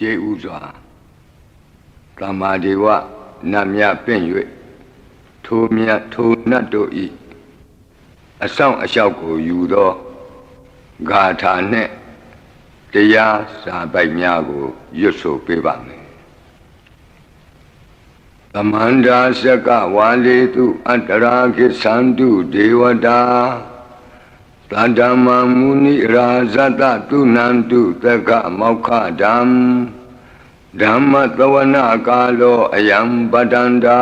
ရှေးဥစွာသမ္မာဒေဝနတ်မြတ်ပင့်၍ထိုမြတ်ထိုနတ်တို့ဤအဆောင်အလျှောက်ကိုယူသောဂါထာနှင့်တရားစာပိုက်များကိုရွတ်ဆိုပေးပါမယ်သမန္တာစကဝါလေတုအတ္တရာခိသန္တုဒေဝတာသတ္တမမုနိရာဇတတုနန္တုသက္ကမောက္ခဓမ္မဓမ္မသဝနာကာလောအယံပတန္တာ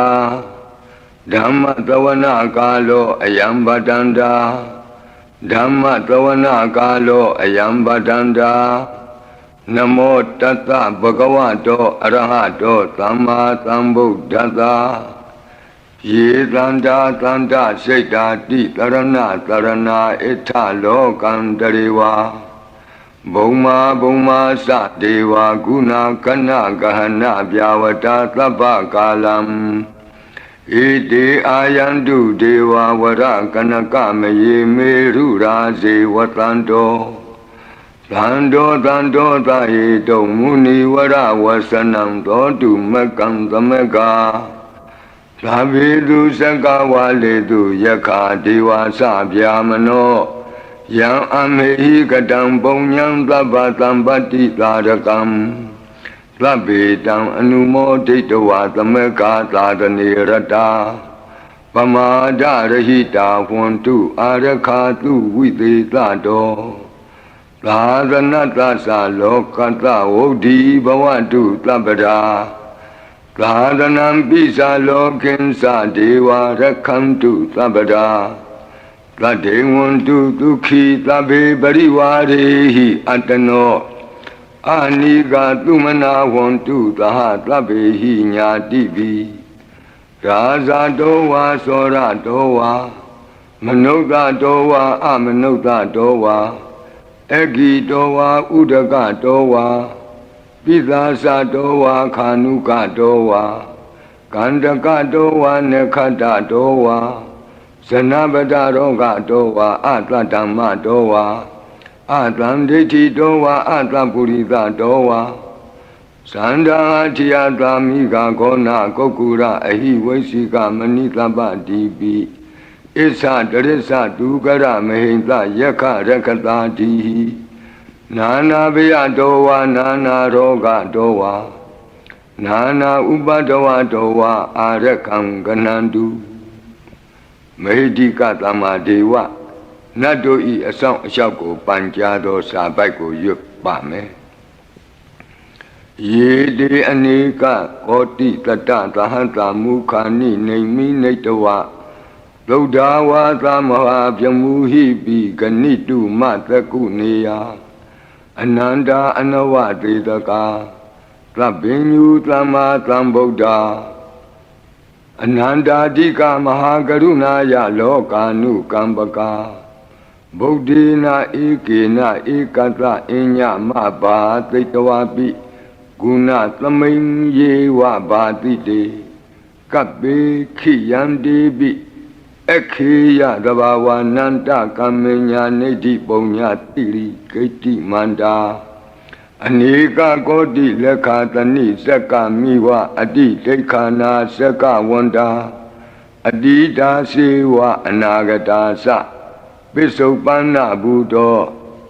ဓမ္မသဝနာကာလောအယံပတန္တာဓမ္မသဝနာကာလောအယံပတန္တာနမောတတ္တဗဂဝတောအရဟတောသမ္မာသမ္ဗုဒ္ဓတ္တယေတန္တာတန္တစိတ်တာတိတရဏတရဏဣထလောကံတရေဝဘုံမာဘုံမာသဒေဝဂုဏကနဂဟနဗျာဝတာသဗ္ဗကာလံဣတိအာယန္တုဒေဝဝရကနကမယေမေရုရာဇေဝတန္တောသန္တောသန္တောသဟေတုမုနိဝရဝဆနံသောတုမကံသမကသာဝေတုစကဝါလေတုယခာဒေဝသဗျာမနောယံအမေဟိကတံပုံညံသဗ္ဗသံပတ္တိသာရကံသဗ္ဗေတံအနုမောဒိတဝါသမကာသာသနေရတာပမာဒရဟိတာဝန္တုအာရခာတုဝိသေသတောသာသနတ္တသလောကတဝုဒ္ဓိဘဝတုသဗ္ဗရာသာသနံပိသလောကိဉ္စဒေဝရခန္တုသဗ္ဗရာသတ္တေဝန္တုဒုက္ခိသဗ္ဗေပရိဝါရေဟိအတ္တနောအာနိကသုမနာဝန္တုသဟသဗ္ဗေဟိညာတိပိရာဇတောဝါသောရတောဝါမနုဿတောဝါအမနုဿတောဝါအဂိတောဝါဥဒကတောဝါပိသာသတောဝါခာနုကတောဝါကန္တကတောဝါနခတ္တတောဝါဇနပဒရောဂတောဝါအတ္တဓမ္မတောဝါအတံဒိဋ္ဌိတောဝါအတ္တပုရိသတောဝါသန္တာထိယသာမိဂခောနာကုက္ကုရအဟိဝိသိကမဏိသဗ္ဗတိပိဣသတရိစ္ဆဒုကရမဟိန္တယက္ခရက္ခတာတိနာနာဘယတောဝါနာနာရောဂတောဝါနာနာဥပဒဝတောဝါအာရကံကနန္တုမေဟိကသမ္မာဒေဝနတ်တို့ဤအဆောင်အလျှောက်ကိုပန်ကြားသောစာပိုက်ကိုရွတ်ပါမယ်ယေတိအနိကကောတိတတသဟတမုခာနိနေမိနေတဝဗုဒ္ဓဝါသမဟာပြမူဟိပိဂဏိတုမသကုနေယအနန္တာအနဝတေတကာသဗ္ဗညုသမ္မာသမ္ဗုဒ္ဓအနန္တာတိကမဟာကရုဏာယလောကာနုကမ္ပကာဗုဒ္ဓေနာဧကေနဧကတအညမဘာသိတဝပိဂုဏသမိန်ယေဝဘာတိတေကပ္ပေခိယံတိပိခေယသဘာဝနန္တကမ္မညာနေတိပုံညာတိရိဂိတိမန္တာအနေကကောတိလက်ခာတဏိစက္ကမိဝအတိဒိဋ္ဌာနာစက္ကဝန္တာအတိတာစေဝအနာဂတာသပိစုပန္နဘူတော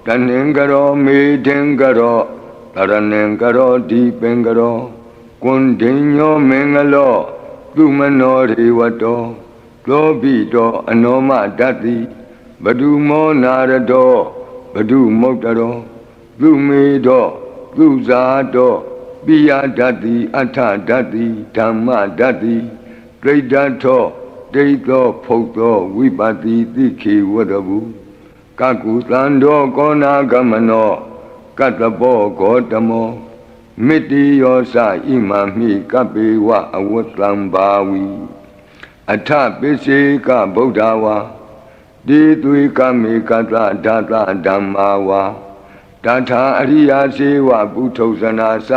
တဏင်္ဂရောမေထင်္ဂရောတရဏင်္ဂရောဒီပင်္ဂရောကွန်ဒိညောမင်္ဂလောသူမနောရေဝတောသောပိတောအနောမတတ္တိဘဒုမောနာရတောဘဒုမုတ်တရောသူမေတောသူဇာတောပိယတတ္တိအထတတ္တိဓမ္မတတ္တိဒိဋ္ဌထောဒိဋ္ဌောဖုတ်သောဝိပတိတိခေဝတ္တဗုကကုသန္တောကောနာဂမနောကတ္တဘောဂေါတမောမိတိယောသဣမမိကပ္ပေဝအဝတ္တံဘာဝီအထပိစေကဗုဒ္ဓဝါတိသွေကမေကတဓာတဓမ္မာဝါတထာအရိယာစေဝပုထုဇနာသ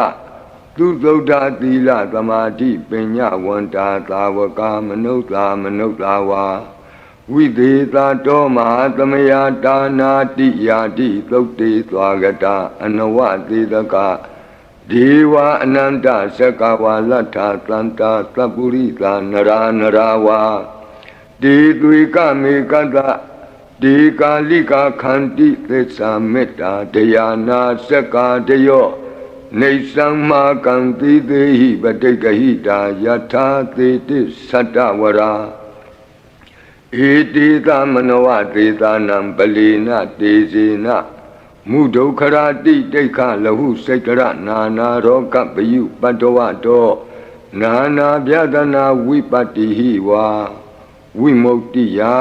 သူသုဒ္ဓသီလသမာဓိပညာဝန္တာသာဝကမနုဿာမနုဿာဝါဝိသေသတောမဟာသမယတာနာတိယာတိသုတ်တေသွားကတာအနဝသေတက ဒေဝအနန္တသက္ကဝါလတ္ထာသန္တာသပ္ပုရိသနရာနရာဝါဒေသွေကမေကတဒေကာလိကာခန္တိသစ္စာမေတ္တာတရားနာစက္ကာတယောနေသံမာကံတိသေဟိပဋိက္ခဟိတာယထာသေတိသတ္တဝရာဧတိသမနောဝသေသနံပလေနတေဇေနမုဒုခရာတိတိခလဟုစိတ်ကရနာနာရောကပယုပတ္တဝတောနာနာဗျဒနာဝိပတ္တိဟိဝါဝိမု ക്തി ယာ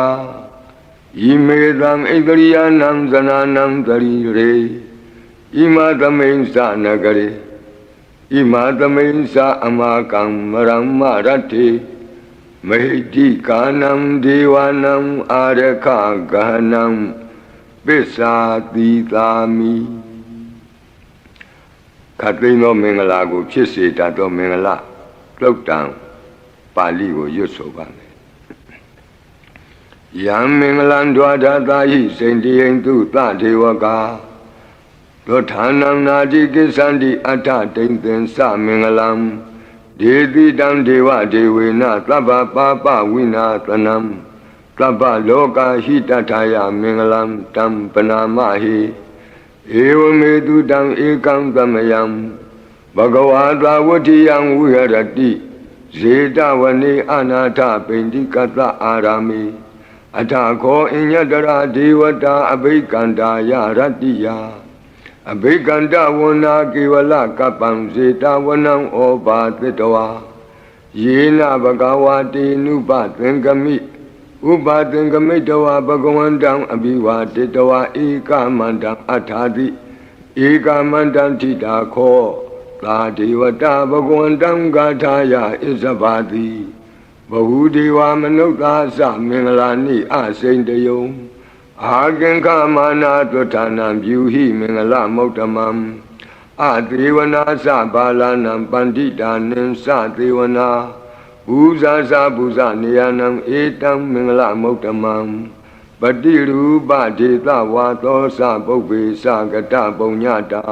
ဣမေသံဣတရိယနံဇနာနံတရိရေဣမသမိန်္စနဂရေဣမသမိန်္စအမကံမရမ္မရတ္တိမဟိတိကာနံဒေဝနံအာရခဂဟနံပစ္စာတိသာမိခတ်သိမ်းသောမင်္ဂလာကိုဖြစ်စေတတ်သောမင်္ဂလာတုတ်တံပါဠိကိုရွတ်ဆိုပါမယ်ယံမင်္ဂလံဒွါဒတာဟိစိန္တိယံတုသဒေဝကာသောဌာနံနာတိကိစ္ဆန္တိအဋ္ဌတိန်သင်္စမင်္ဂလံဒေတိတံဒေဝဒေဝေနသဗ္ဗပါပဝိနာသနံသဗ္ဗလောကဟိတထာယမင်္ဂလံတံပနာမဟိဧဝမေတုတံဧကံသမယံဘဂဝါသာဝတ္ထိယံဝိဟရတိဇေတဝနေအနာထပိန္တိကတအာရာမိအထခောအညတရာဒေဝတာအဘိကန္တာယရတ္တိယအဘိကန္တဝနာကေဝလကပ္ပံဇေတဝနံဩဘာသတ္တဝါယေနဘဂဝါတေနုပသင်္ကမိဥပသင်္ကမိတဝါဘဂဝန္တံအဘိဝါတေတဝါဧကမန္တံအထာတိဧကမန္တံထိတာခောသာဒေဝတာဘဂဝန္တံဂါထာယဣဇဗာတိဘဟုဒေဝမနုဿာသမင်္ဂလာနိအစိန်တယုံအာကင်္ခမာနာသွဌာနံပြုဟိမင်္ဂလမௌတ္တမံအသေဝနာသဘာလနံပန္တိတာနင်္စသေဝနာဘူဇာသဘူဇနေယနံဧတံမင်္ဂလမௌတ္တမံပတိရူပဒေသဝါသောသပုပ္ပေသကတပုံညတာ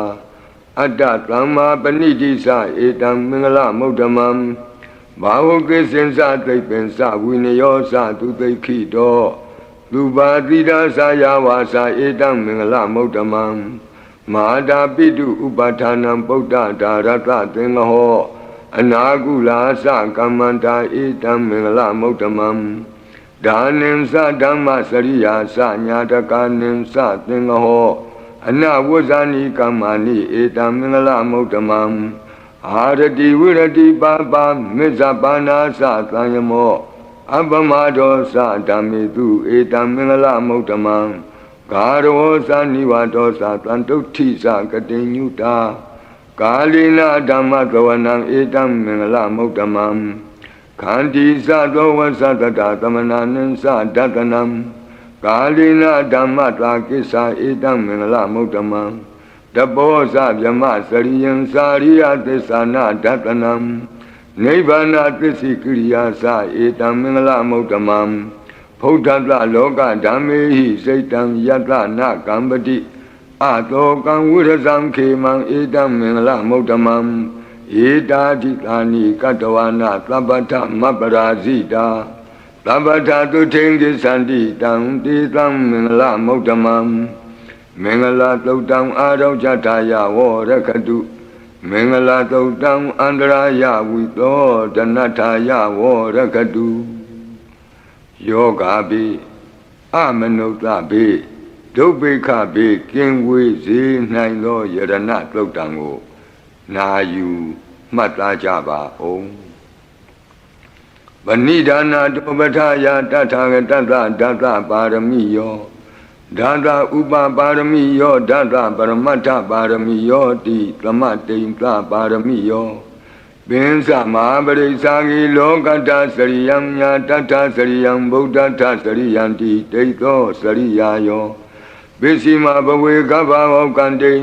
အတ္တသမ္မာပဏိတိသဧတံမင်္ဂလမௌတ္တမံဘာဝကိစင်္စသိပ္ပင်္စဝိနယောသသူသိခိတောသူပါတိဒါသယာဝါစာဧတံမင်္ဂလမௌတ္တမံမဟာတာပိတုဥပဌာနံပုဒ္ဒဒါရတသင်္ဃဟောအနာကုလာသကမ္မန္တာဧတံမင်္ဂလမௌတ္တမံဒါနင်္စဓမ္မစရိယာသညာတကာနင်္စသင်္ဃဟောအနဝဇ္ဇာနိကမ္မာနိဧတံမင်္ဂလမௌတ္တမံအာရတိဝိရတိပါပါမေဇပါနာသသံယမောအပမဒောသဓမ္မေတုဧတံမင်္ဂလမௌတ္တမံဂါရောသနိဝတောသတန်တုဋ္ဌိသကတိညုတာကာလိနာဓမ္မသဝနံဧတံမင်္ဂလမௌတ္တမံခန္တီသသောဝသတတသမနာနင်္စဒတနံကာလိနာဓမ္မတာကိစ္ဆာဧတံမင်္ဂလမௌတ္တမံတပောဇဗြမစရိယံစာရိယသစ္ဆာနာဒတနံနိဗ္ဗာနသစ္စိကိရိယာသဧတံမင်္ဂလမௌတ္တမံဖုဒ္ဓတလောကဓမ္မေဟိစိတ်တံယတနာကမ္ပတိအတောကံဝိရဇံခေမံဧတံမင်္ဂလမௌတ္တမံဧတာတိသာနိကတဝနာသဗ္ဗထမပ္ပရာဇိတာသဗ္ဗထသုထိန်ကိသန္တိတံတေသံမင်္ဂလမௌတ္တမံမင်္ဂလသုတ်တံအာရောဇထာယဝရခတုမင်္ဂလသုတ်တံအန္တရာယဝိသောဒနထာယဝရခတုယောဂါပိအမနုဿပိဒုဗ္ဗေခပိကင်ဝေစေနိုင်သောယရဏသုတ်တံကိုနာယူမှတ်သားကြပါဦးဗဏိဒါနာတောပထယာတထာဂတတဒသပါရမိယောဒသဥပပါရမိယောဒသပရမတ္ထပါရမိယောတိသမတိန်သပါရမိယောပင်္စမဟာပရိစ္ဆာဂိလောကတ္တစရိယံညာတတ္ထစရိယံဗုဒ္ဓတ္ထစရိယံတိဒိဋ္ဌောစရိယာယောပစ္စည်းမဘဝေကဗ္ဗဝောကံတိ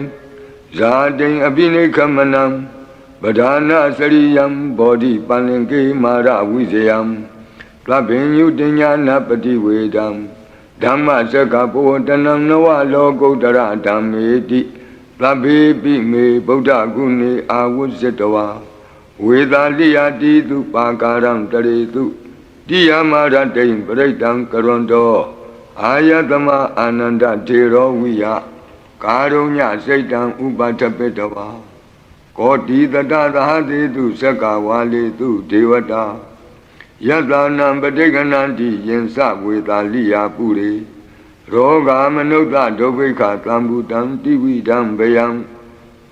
ဇာတိအပိနိခမနံပဓာနာစရိယံဘောဓိပန္လင်ကေမာရဝိဇယံသဗ္ဗညုတညာနာပတိဝေဒံဓမ္မစကဘောတနံနဝလောကုတ္တရဓမ္မေတိ သဗ္ဗေပိမေဗုဒ္ဓဂုဏေအာဝုဇ္ဇတဝါဝေသာလိယတိတုပါကာရံတရေတုတိယမရတိံပရိတံကရွန်တောအာယတမအာနန္ဒထေရောဝိယကာရုညစိတ်တံဥပထပိတဝါကောတိတတသဟတိတုသက္ကဝါလေတုဒေဝတာယတနံပဋိက္ခဏန္တိယင်စဝေသာလိယပုရိရောဂမနုဿဒုဗ္ဗိခသံဘူတံတိဝိဒံဗယံ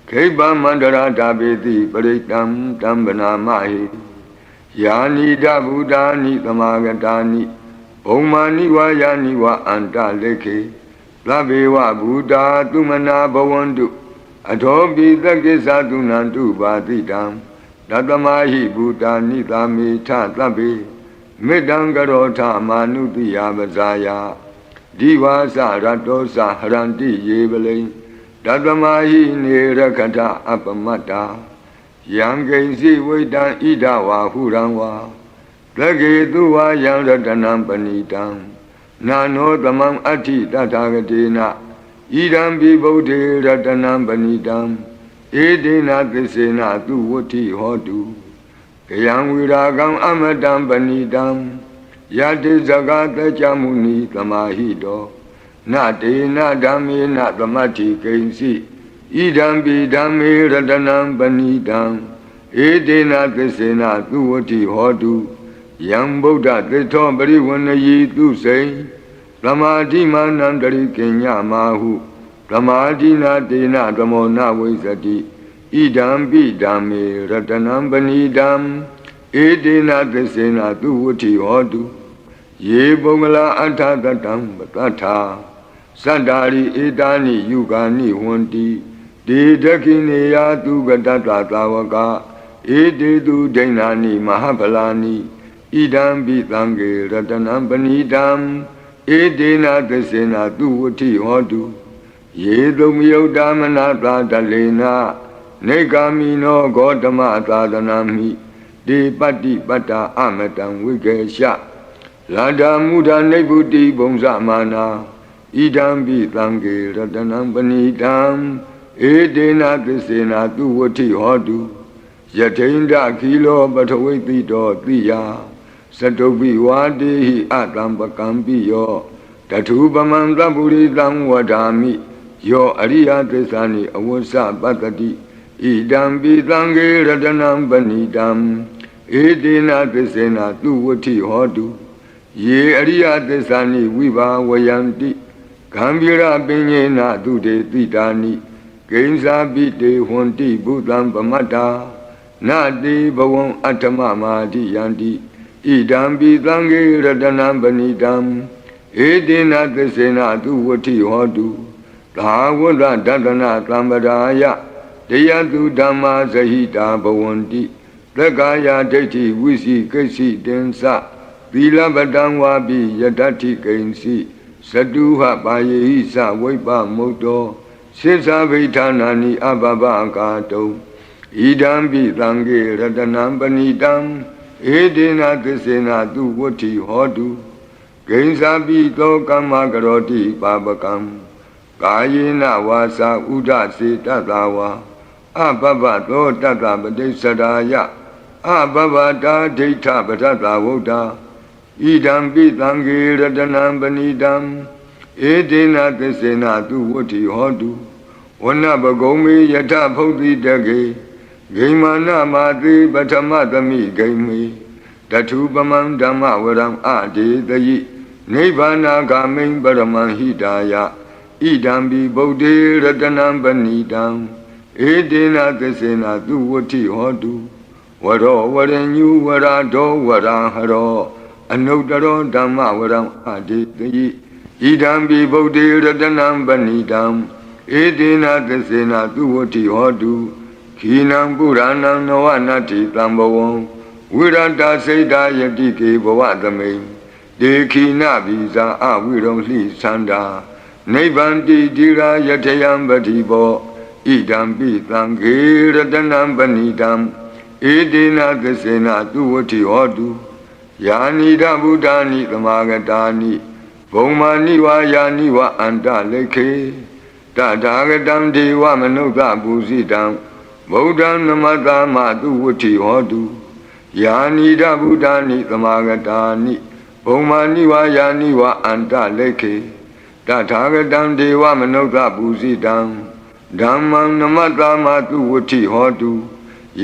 ခိဗ္ဗမန္တရာဓာပေတိပရိတံတံဗနာမဟိယာနိဒဗုဒ္ဓာနိသမာဂတာနိဘုံမာနိဝါယာနိဝါအန္တလေခေသဗ္ဗေဝဗုဒ္ဓသုမနာဘဝန္တုအထောပိသကိသသုနန္တုပါတိတံတတမဟိဗုဒ္ဓာနိသာမေထသဗ္ဗေမေတ္တံကရောထမာနုတိယပဇာယဒီဝါစရတောစဟရန္တိယေပလိံတတမဟိနေရခထအပမတ္တာယံကိဉ္စီဝိတံဣဒဝါဟုရံဝါသကေတုဝါယံရတနံပဏိတံနာနောသမံအဋ္ဌိတထာဂတေနဣဒံပိဗုဒ္ဓေရတနံပဏိတံဧတေနသစ္စေနသူဝဋ္ဌိဟောတုကယံဝိရာကံအမတံပဏိတံယတိဇဂတကြမုနိသမာဟိတောနတေနဓမ္မေနသမတ္ထိကိဉ္စီဣဒံပိဓမ္မေရတနံပဏိတံဧတေနသစ္စေနသူဝဋ္ဌိဟောတုယံဗုဒ္ဓသစ္ထောပရိဝဏယိသူစိံသမာဓိမာနံတရိကိညမာဟုသမာဓိနာတေနသမောနဝိဇ္ဇတိဣဒံပိဓမ္မေရတနံပဏိတံဧတေနသစ္စေနသူဝဋ္ဌိဟောတုယေပုဂ္ဂလာအထသတံပတ္ထာသတ္တာရိဧတာနိယုဂာနိဝန္တိဒေဒခိနေယသူကတတ္တသာဝကဧတေတုဒိဏာနိမဟာဗလာနိဣဒံပိသံဃေရတနံပဏိတံဧတေနသစ္စေနသူဝဋ္ဌိဟောတုယေသုမယုတ်တမနာသာတလေနနေဂာမိနောဂေါတမသာသနာမိဒေပတ္တိပတ္တာအမတံဝိကေရှလာဒာမုဒာနိဗ္ဗုတိဘုံဇမာနာဣဒံပိသံဃေရတနံပဏိတံဧတေနသစ္စေနသူဝဋ္ဌိဟောတုယထိန္ဒခီလောပထဝိတိတောတိယသတုပိဝါတေဟိအတံပကံပိယောတထုပမံသဗ္ဗုရိတံဝဒာမိယောအရိယသစ္စာနိအဝဆပတ္တိဣဒံပိသံဃေရတနံပဏိတံဧတေနသစ္စေနသူဝဋ္ဌိဟောတုယေအရိယသစ္စာနိဝိဘာဝယန္တိဂံဗီရပညေနသူတေတိတာနိကိဉ္စာပိတေဟွန်တိဘုသံပမတ္တာနာတိဘဝံအတ္တမမာတိယန္တိဣဒံပိသံဃေရတနံပဏိတံဧတေနသစ္စေနသူဝဋ္ဌိဟောတုသာဝတ္တဒတနာသံပဒါယတယတုဓမ္မာဇဟိတာဘဝန္တိသက္ကာယဒိဋ္ဌိဝိစီကိစ္စိတင်္စသီလပတံဝါပိယတ္ထိကိဉ္စီသတုဟပါယေဟိသဝိပ္ပမုတ်တောစိစ္ဆာဗိဌာနာနိအဘဘကာတုံဣဒံပိသံဃေရတနံပဏိတံဧတေနသစ္စေနသူဝဋ္ဌိဟောတုကိဉ္စာပိသောကမ္မကရောတိပါပကံကာယေနဝါစာဥဒစေတတဝါအဘဘသောတတပတိစ္ဆရာယအဘဘတာဒိဋ္ဌပတ္တဝုဒ္ဓဣဒံပိသံဃေရတနံပဏိတံဧတေနသစ္စေနသူဝဋ္ဌိဟောတုဝနပဂုံမေယထဖုတ်တိတကေဂိမာနမာတိပထမသမိဂိမေတထုပမံဓမ္မဝရံအဒေတယိနိဗ္ဗာနာဂာမိံပရမံဟိတာယဣဒံပိဗုဒ္ဓေရတနံပဏိတံဧတေနသစ္စေနသူဝဋ္ဌိဟောတုဝရောဝရညုဝရဒောဝရဟရောအနုတ္တရောဓမ္မဝရံအဒေတယိဣဒံပိဗုဒ္ဓေရတနံပဏိတံဧတေနသစ္စေနသူဝဋ္ဌိဟောတုခိနံပုရဏံနဝနတ္တိတံဘဝံဝိရတစိတ်တာယတိကေဘဝသမိံဒေခိနဗိဇာအဝိရုံလှိသန္တာနိဗ္ဗန္တိတိရာယထယံပတိဘောဣဒံပိသံဃေရတနံပဏိတံဧတေနသစ္စေနသူဝဋ္ဌိဟောတုယာနိဒဗုဒ္ဓာနိသမာဂတာနိဘုံမာနိဝါယာနိဝအန္တလေခေ တထာဂတံဒေဝမနုဿပူဇိတံဗုဒ္ဓံနမတမသူဝဋ္ဌိဟောတုယာနိဒဗုဒ္ဓာနိသမာဂတာနိဘုံမာနိဝါယာနိဝါအန္တလေခေတထာဂတံဒေဝမနုဿပူဇိတံဓမ္မံနမတမသူဝဋ္ဌိဟောတု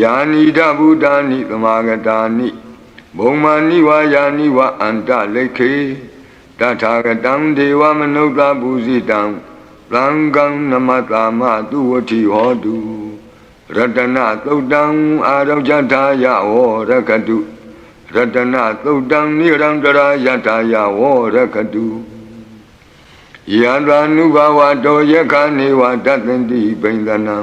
ယာနိဒဗုဒ္ဓာနိသမာဂတာနိဘုံမာနိဝါယာနိဝါအန္တလေခေတထာဂတံဒေဝမနုဿပူဇိတံသံဃံနမတမသူဝဋ္ဌိဟောတုရတနသုတ်တံအာရောဇထာယဝရကတုရတနသုတ်တံနိရံတရာယထာယဝရကတုယန္တာနုဘဝတောယခာနေဝတတ္တန္တိပိန္ဒနံ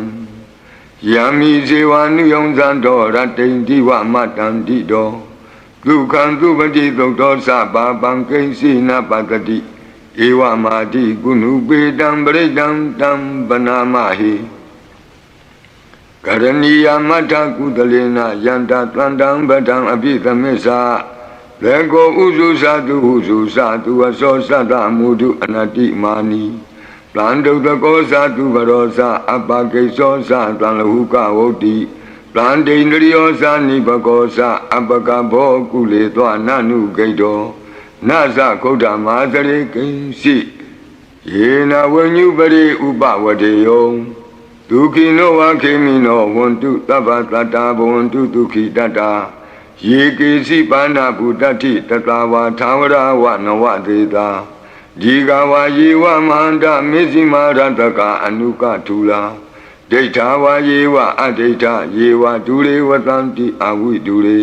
ယမိဇေဝနုယုံဇံတောရတိန္တိဝမတ္တန္တိတောဒုက္ခံသူပတိသုတ်တောသဗ္ဗပံကိဉ္စီနပတ္တိဧဝမာတိကုဏုပေတံပရိတံတံပနာမဟိကရဏီယမထကုသလေနယန္တတန္တံပတံအပိသမစ္ဆာလေကောဥစုသတုဟုစုသတုအစောသတ္တမုဒုအနတိမာနီတန္တုတကောသတုဘရောသအပကိသောသတံလဟုကဝုတ်တိတန္တိန္ဒရိယောသနိဘကောသအပကဘောကုလေသောနနုဂိတောနသခုဒ္ဓမာသရေကိဉ္စီယေနဝဉ္ညုပရိဥပဝတေယောဒုက္ခိနောဝခေမိနောဝန္တုသဗ္ဗတတ္တာဘဝန္တုဒုက္ခိတတ္တာယေကေစီပါဏဗုတ္တိတတဝါသာဝရဝနဝတေတာဒီကဝါယေဝမဟန္တမေဇိမာရတကအနုကထူလာဒိဋ္ဌာဝါယေဝအဒိဋ္ဌယေဝဒုရေဝတံတိအဝိဒုရေ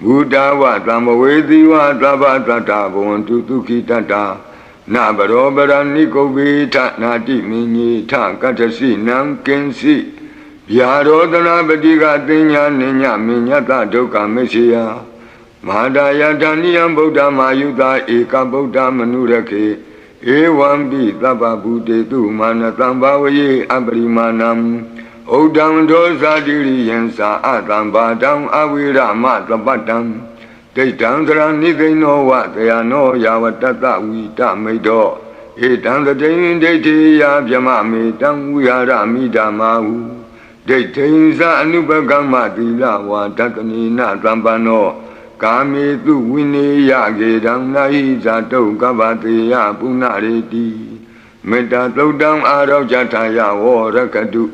ဘုဒ္ဓဝတံမဝေတိဝသဗ္ဗတတ္တာဘဝန္တုဒုက္ခိတတ္တာနဘရောပရဏိကုဗ္ဗေထနာတိမင်းကြီးထကတ္ထစီနံကင်စီဗျာရောဒနာပတိကတင်ညာနိညမညတဒုက္ခမေရှိယမဟာဒယတဏိယံဗုဒ္ဓမာယုတာဧကဗုဒ္ဓမနုရခေဧဝံပိသဗ္ဗဗုတေတုမာနတံဘာဝယေအပရိမာဏံဩဒံဒောဇာတိရိယံသာအတံဘာတံအဝိရမသပတ္တံဒိဋ္ဌံသရဏိသိဏောဝတယနောယာဝတတဝိတမိတ်တောဧတံတတိယဒိဋ္ဌိယဗျမမေတံဝိဟာရမိဓမ္မာဟုဒိဋ္ဌိသအနုပကမ္မသီလဝါဒတနိနသံပန္နောကာမေတုဝိနေယကေတံနာဟိဇာတုကဗ္ဗတေယပုဏ္ဏရေတိမေတ္တာသုတ်တံအာရောဇထာယဝရကတု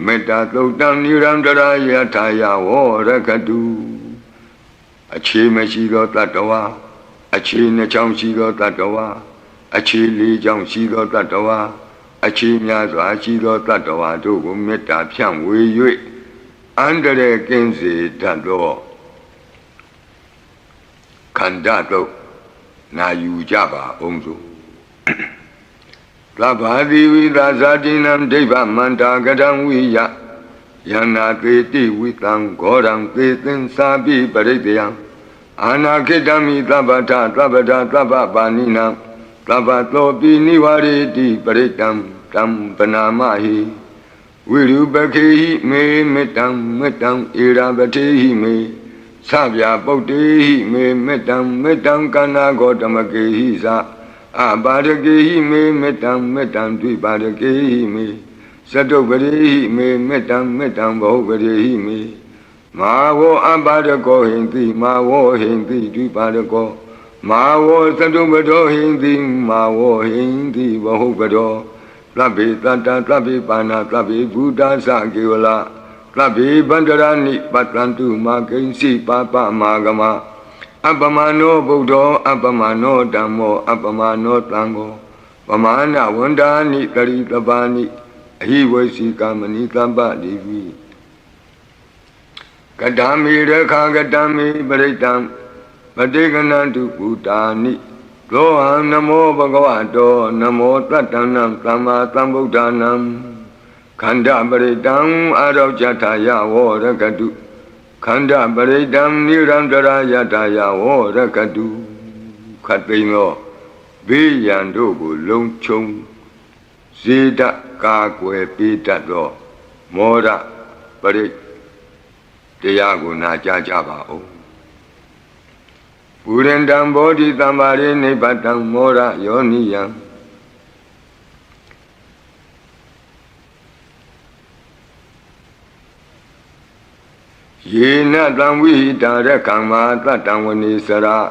မေတ္တာသုတ်တံနိရံတရာယထာယဝရကတုအခြေမရှိသောတတ္တဝါအခြေနှစ်ချောင်းရှိသောတတ္တဝါအခြေလေးချောင်းရှိသောတတ္တဝါအခြေများစွာရှိသောတတ္တဝါတို့ကိုမေတ္တာဖြန့်ဝေ၍အန္တရာယ်ကင်းစေတတ်သောခန္ဓာတို့နာယူကြပါအောင်စို့သဗ္ဗာတိဝိသဇာတိနံဒိဗ္ဗမန္တာကတံဝိယယန္နာသေတိဝိတံဂောရံသေသင်္စာပိပရိတယံအာနာခိတမိသဗ္ဗထသဗ္ဗဒသဗ္ဗပါဏိနံသဗ္ဗသောပိနိဝရေတိပရိတံတံပနာမဟိဝိရုပခေဟိမေမေတ္တံမေတ္တံဧရာပတိဟိမေသဗျာပုတ်တေဟိမေမေတ္တံမေတ္တံကန္နာဂောတမကေဟိသအပါရကေဟိမေမေတ္တံမေတ္တံဒွိပါရကေဟိမေသတုပရိဟိမေမေတ္တံမေတ္တံဘောပရိဟိမေမာဝောအပါရကောဟိန္တိမာဝောဟိန္တိဒွိပါရကောမာဝောသတုပတောဟိန္တိမာဝောဟိန္တိဘောပတောသဗ္ဗေတတ္တသဗ္ဗေပါဏသဗ္ဗေဘုဒ္ဓသကေဝလသဗ္ဗေဗန္တရဏိပတ္တန္တုမာကိဉ္စီပါပမာဂမအပမနောဗုဒ္ဓောအပမနောဓမ္မောအပမနောသံဃောပမာဏဝန္ဒာနိတရိတပါဏိအဟိဝေစီကာမဏိတပ္ပတိဝိကတံမေရခာကတံမေပရိတံပတိကနန္တုပုတာနိသောဟံနမောဘဂဝတောနမောတတ္တနံသမ္မာသမ္ဗုဒ္ဓနံခန္ဓာပရိတံအာရောဇထာယဝရကတုခန္ဓာပရိတံနိရန္တရာယထာယဝရကတုခတ်သိမ်းသောဘေးရန်တို့ကိုလုံခြုံဇေဒကာကွယ်ပေးတတ်သောမောရပရိတရားကိုနာကြားကြပါဦးပုရိန္တံဘောဓိသမ္မာရိနိဗ္ဗတံမောရယောနိယံ ye na tang vi dara kama tatang vani sara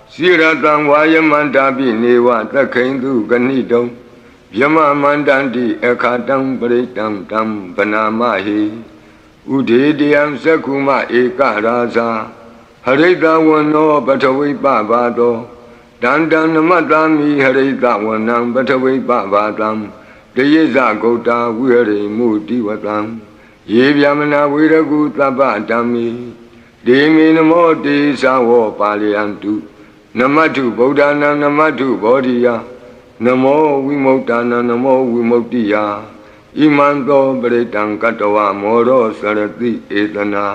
sira tang vaya mandabi neva takhindu ganidam yama mandandi ekatang paritang tam panamahi udhidiyam sakuma eka rasa harita vano pathavi pavado dandan namatami harita vanam pathavi pavadam dayeza gauta vihare mutivatam ye vyamana viragu tabadami demi namo te savo paliyantu namatu bodhana namatu bodhiya namo vimokdana namo vimoktiya imanto paritang katawa moro sarati etana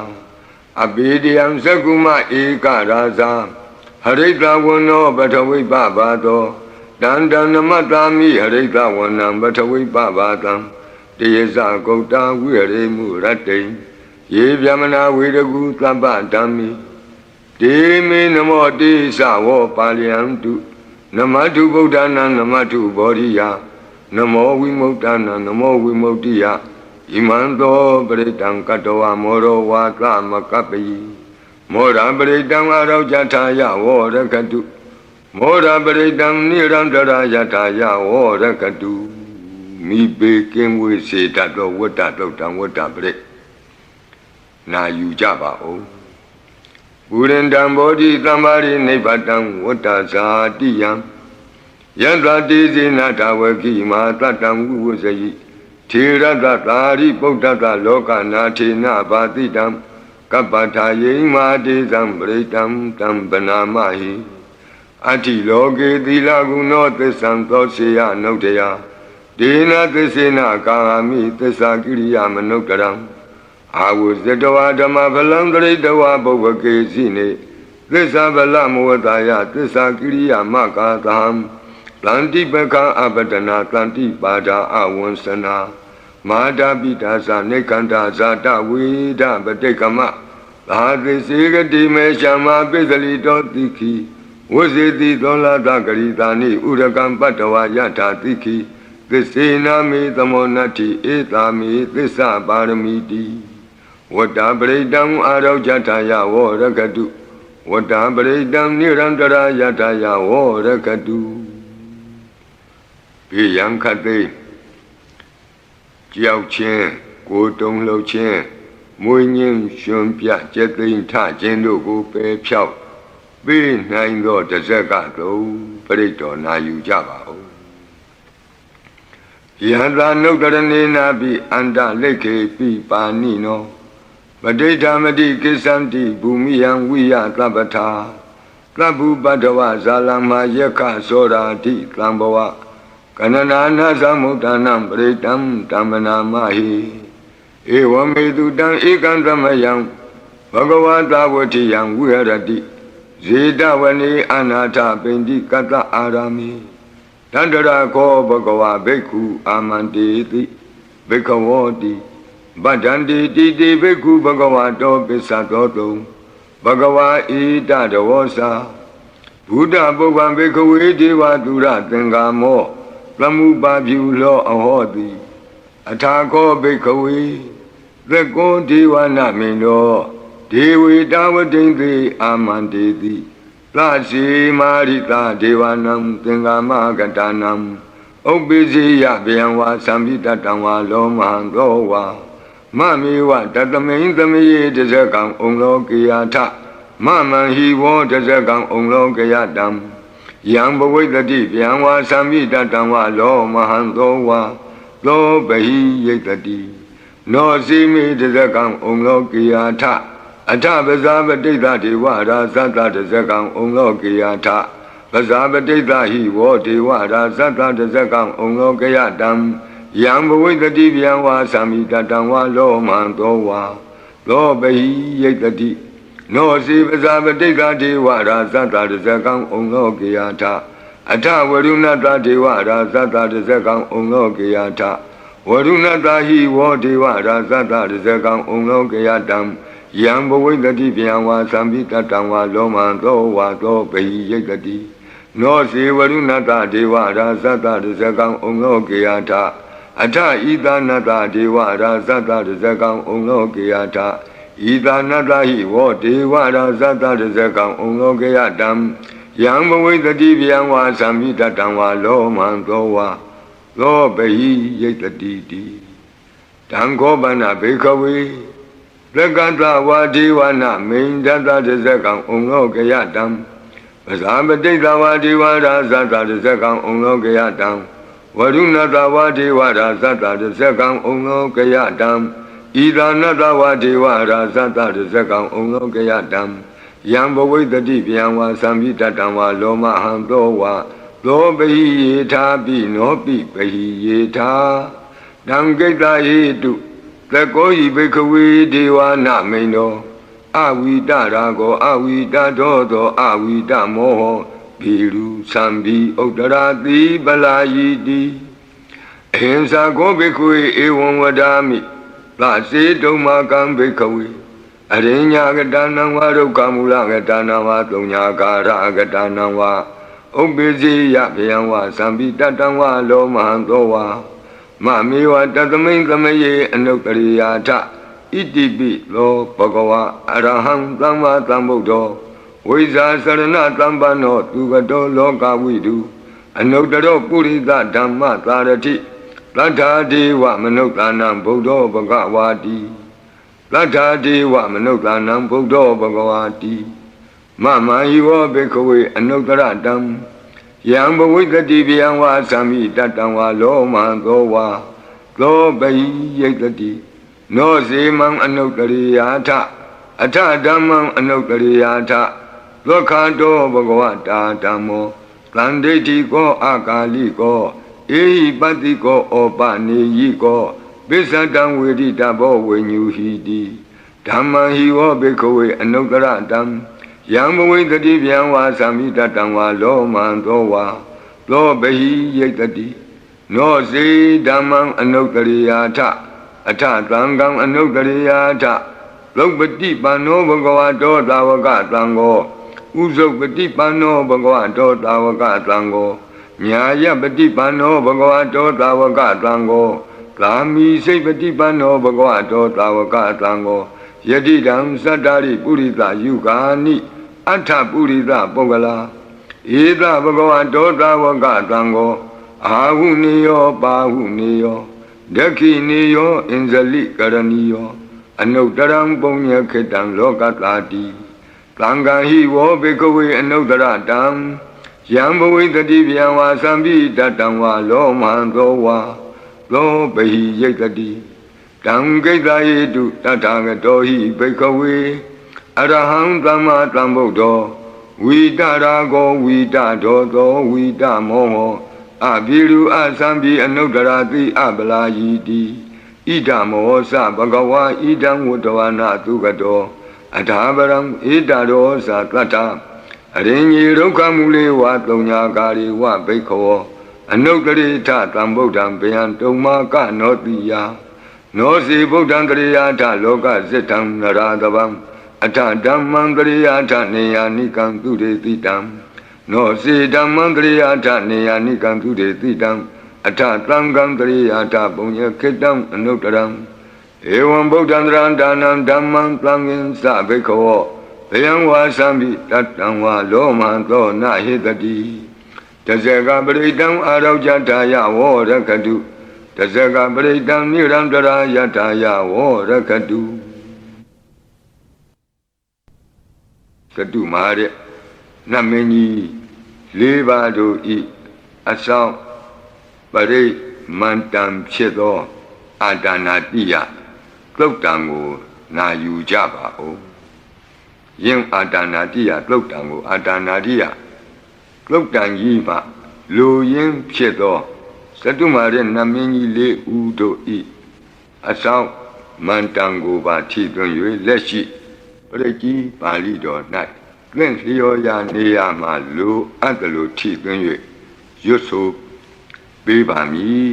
abhidiyam sakuma eka rasa harita vano pathavi pavado dandan namatami harita vanam pathavi pavadam Diyasa Gauta Vihare Murate Ye Vyamana Viragu Tabadami Demi Namo Te Savo Paliyantu Namatu Bodhana Namatu Bodhiya Namo Vimokdana Namo Vimoktiya Imanto Paritang Katawa Moro Vata Makapi Mora Paritang Arau Jataya Vorakatu Mora Paritang Nirandara Jataya Vorakatu mi be king we se tato wata to tang wata bre na yu ja ba o Burindam bodhi tambari nibbadam wata satiyam yandra tizina tawaki ma tatang vusayi thirata tari buddhata lokana thina bhatitam kappatha yima tizam britam tam banamahi ati loke thila guno tissam thoseya nodaya Dena Tisena Kami Tisa Kiriya Manukaram Awu Zetawa Dhamma Phalam Dharitawa Bhavake Sine Tisa Phalam Vataya Tisa Kiriya Makataham Tanti Pekha Abadana Tanti Pada Avansana Mada Pitasa Nekanta Zata Veda Patekama Bhati Sigati Meshama Pisali Dotiki Vusiti Dola Dakaritani Urakam Patawa Yata Tiki Tisena me tamonati etami tisa paramiti Vata paridam arau jataya vorakatu Vata paridam nirandara jataya vorakatu Piyang khate Jiao chen, Ko tong lo chen Mui nying shun pya chetin tha chen do ko pe phyaw Pi nain do tasaka to parito na yu ja ba o Yanda Nukdarani Nabi Anda Leke Pi Panino Padeta Madi Kisanti Bhumiyam Viya Tabata Tabu Badawa Zalama Yaka Sora Ti Tambawa Kananana Samutanam Pritam Tamana Mahi Ewamedu Dan Ikantamayam Bhagavata Vatiyam Viharati Zedavani Anata Pendi Kata Arami Tandara ko Bhagava Bhikkhu Amantiti Bhikkhavoti Bhajanti Titi Bhikkhu Bhagavato Pisatoto Bhagava Ita Davosa Buddha Bhagwan Bhikkhavi Deva Dura Tengamo Pramubha Bhyulo Ahoti Athako Bhikkhavi Thekko Deva Namino Devi Davatinti Amantiti Lasi Marita Devanam Tengama Gatanam Obisiya Byanwa Samhitatamwa Lomahan Gowa Mamiwa Tatamain Tamiye Tazakam Umlokiyata Maman Hiwo Tazakam Umlokiyatam Yang Bhavitati Byanwa Samhitatamwa Lomahan Gowa Lo Bahi Yetati No Simi Tazakam Umlokiyata Ata Bazabadita Dewara Sata Tazakam Umlokiyata Bazabadita Hiwo Dewara Sata Tazakam Umlokiyatam Yang Bhavitati Byanwa Samhitatamwa Lomahan Gowa Lo Bahi Yetati No Si Bazabadita Dewara Sata Tazakam Umlokiyata Ata Varunata Dewara Sata Tazakam Umlokiyata Varunata Hiwo Dewara Sata Tazakam Umlokiyatam Yang Bhavitati Byanwa Samhitatamwa Lomahan Gowa Lo Bahi Yetati No Si Varunata Dewara Sata Tazakam Umlokiyata Ata Idanata Dewara Sata Tazakam Umlokiyata ဤသာနတဟိဝောဒေဝရာဇတတဇကံဩလောကယတံယံဘဝိတတိဗျံဝါသံမိတတံဝါလောမံသောဝါသောပဟိယိတတိတိတံခောပနဘေခဝေသက္ကတဝါဒေဝနာမိန်တတတဇကံဩလောကယတံပဇာပတိတဝါဒေဝရာဇတတဇကံဩလောကယတံဝရုဏတဝါဒေဝရာဇတတဇကံဩလောကယတံဤသာနတဝါဒေဝရာဇတတဇကံဩလောကယတံယံဘဝိတတိဗျံဝါသံမိတတံဝါလောမဟံသောဝါသောပဟိယေထာပိနောပိပဟိယေထာတံကိတ္တဟိတုသကောဟိဘိခဝေဒေဝနာမိန်တော်အဝိတရာကောအဝိတတောသောအဝိတမောဟဘီလူသံဘီဥတရာတိပလာယိတိအဟိံစာကောဘိခဝေဧဝံဝဒာမိသစေတုံမာကံဘိခဝေအရိညာကတနံဝါဒုက္ခမူလကတနံဝါသုံးညာကာရကတနံဝါဥပ္ပိစေယဗျံဝါသံပိတတံဝါလောမဟံသောဝါမမေဝတသမိန်သမယေအနုတ္တရိယာထဣတိပိလောဘဂဝါအရဟံသမ္မာသမ္ဗုဒ္ဓောဝိဇာစရဏသမ္ပန္နောသူကတောလောကဝိတုအနုတ္တရောပုရိသဓမ္မသာရတိသတ္ထာဒေဝမနုဿာနံဗုဒ္ဓောဘဂဝါတိသတ္ထာဒေဝမနုဿာနံဗုဒ္ဓောဘဂဝါတိမမဟိဝောဘေခဝေအနုတ္တရတံယံဘဝိတတိဗျံဝါသံမိတတံဝါလောမံသောဝါသောပဟိယိတတိနောဇေမံအနုတ္တရိယာထအထဓမ္မံအနုတ္တရိယာထသောခန္တောဘဂဝတာဓမ္မောသန္ဒိဋ္ဌိကောအာကာလိကောဧဟိပတ္တိကောဩပနေယိကောပိစ္ဆတံဝေဒိတဘောဝိညူဟိတိဓမ္မံဟိဝောဘေခဝေအနုတ္တရတံယံဘဝိတတိဗျံဝါသံမိတတံဝါလောမံသောဝါသောပဟိယိတတိနောစေဓမ္မံအနုတ္တရိယာထအထသံဃံအနုတ္တရိယာထလုပတိပန္နောဘဂဝတောသာဝကသံဃောဥဇုပတိပန္နောဘဂဝတောသာဝကသံဃောညာယပတိပန္နောဘဂဝတောသာဝကသံဃောကာမိစိတ်ပတိပန္နောဘဂဝတောသာဝကသံဃောယတိတံသတ္တရိပုရိသယုဂာနိအထပုရိသပုဂ္ဂလာဧသဘဂဝတောသာဝကသံဃောအာဟုနေယောပါဟုနေယောဒက္ခိနေယောအင်ဇလိကရဏီယောအနုတ္တရံပုညခေတံလောကတာတိသံဃာဟိဝောဘေကဝေအနုတ္တရတံယံဘဝိတတိဗျံဝါသံပိတတံဝါလောမံသောဝါသောပဟိယိတတိတံကိတ္တယေတုတထာဂတောဟိဘေကဝေအရဟံသမ္မာသမ္ဗုဒ္ဓောဝိတရာဂောဝိတဒောသောဝိတမောဟောအဘိရုအသံပိအနုတ္တရာတိအပလာယိတိဣဒမောသဘဂဝါဣဒံဝတ္တဝနာသူကတောအထာပရံဣဒရောသတတ္ထအရင်ကြီးဒုက္ခမူလေဝသုံးညာကာရိဝဘိက္ခောအနုတ္တရိထသံဗုဒ္ဓံဗျံတုံမာကနောတိယနောစီဗုဒ္ဓံတရိယာထလောကဇိတံနရာတဗံအထဓမ္မံတရိယာထနေယာနိကံသူရေတိတံနောစီဓမ္မံတရိယာထနေယာနိကံသူရေတိတံအထသံဃံတရိယာထပုညခေတံအနုတ္တရံဧဝံဗုဒ္ဓံတရံဒါနံဓမ္မံသံဃင်္စဘိက္ခောဘယံဝါသံပိတတံဝါလောမံသောနဟိတတိတဇဂပရိတံအာရောကြထာယဝောရခတုတဇဂပရိတံနိရံတရာယထာယဝောရခတုကတုမာတဲ့နတ်မင်းကြီး၄ပါးတို့ဤအဆောင်ပရိမန္တံဖြစ်သောအာဒါနာတိယသုတ်တံကိုနာယူကြပါဦးယင်းအာဒါနာတိယသုတ်တံကိုအာဒါနာတိယသုတ်တံကြီးမှလူရင်းဖြစ်သောသတုမာရဲ့နတ်မင်းကြီး၄ဦးတို့ဤအဆောင်မန္တံကိုပါထိသွင်း၍လက်ရှိပရိကြီးပါဠိတော်၌သင်လျော်ရာနေရာမှာလူအပ်တယ်လို့ထိသွင်း၍ရွတ်ဆိုပေးပါမည်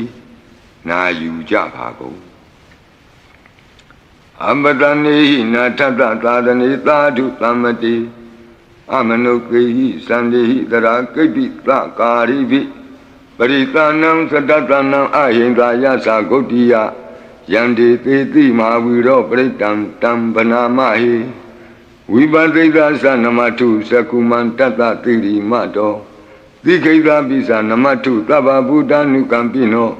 နာယူကြပါကုန်အမတနေဟိနာထတသာသနေသာဓုသမ္မတိအမနုကေဟိသန္တိဟိတရာကိပ္ပိသကာရိပိပရိသနံသတ္တနံအဟိန္ဒာယသဂုတ်တိယယ Yandi Titi Maviro Pritam Tam Banamahi Vibadita Sanamatu Sakuman Tata Tiri Mato Dikeda Bisa Namatu Taba Buddha Nukampino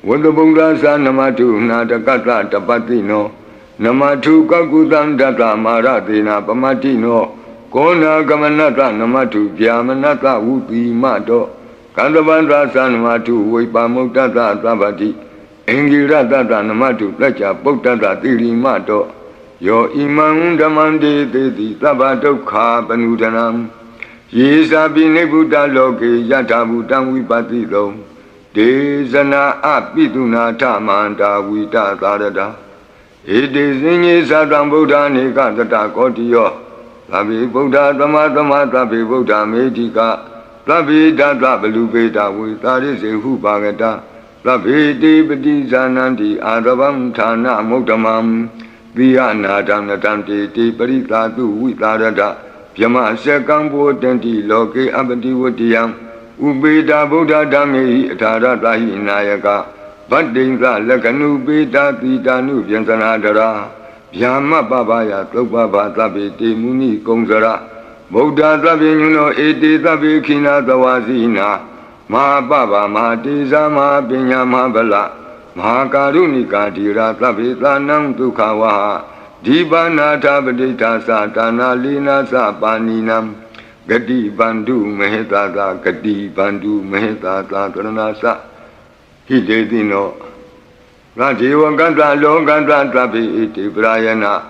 Wadabunga Sanamatu Nadakata Tapatino Namatu Kakutan Data Maratina Pamatino Kona Gamanata Namatu Yamanata Uti Mato Kandavandra Sanamatu Vipamutata Tabati Engira Tata Namatu Tacha Potata Tiri Mato Yo Imam Damande Teti Tabato Ka Panutanam Yesa Bine Buddha Loke Yata Bhutan Vipatito Desana Apituna Tamanta Vita Tarada It is in Yesadam Buddha Nika Tata Kotio Tabi Buddha Tamatama Tabi Buddha Medika Tabi Data Belubeta Vita Hupagata Tabi Dipati Zananti Adabam Tana Moktamam Viana Danatanti Tiparita Tu Vitarada Pyama Sekambo Tenti Loke Abati Vutiam Ubeda Buddha Dami Tarata Hinayaka Badinga Lakanu Beta Titanu Vyansanadara Yama Babaya Topaba Tabi Muni Kongzara Buddha Tabinuno Eti Tabi Kina Tawazina Ma Baba Ma Tiza Ma Pinya Ma Bala Ma Karunika Tira Tabi Tanam Tukawa Dibana Tabadita Satana Lina Sapaninam Gadi Bandu Mehetata Gadi Bandu Mehetata Tranasa Hidedino Rajiva Ganta Loganta Tabi Iti Brayana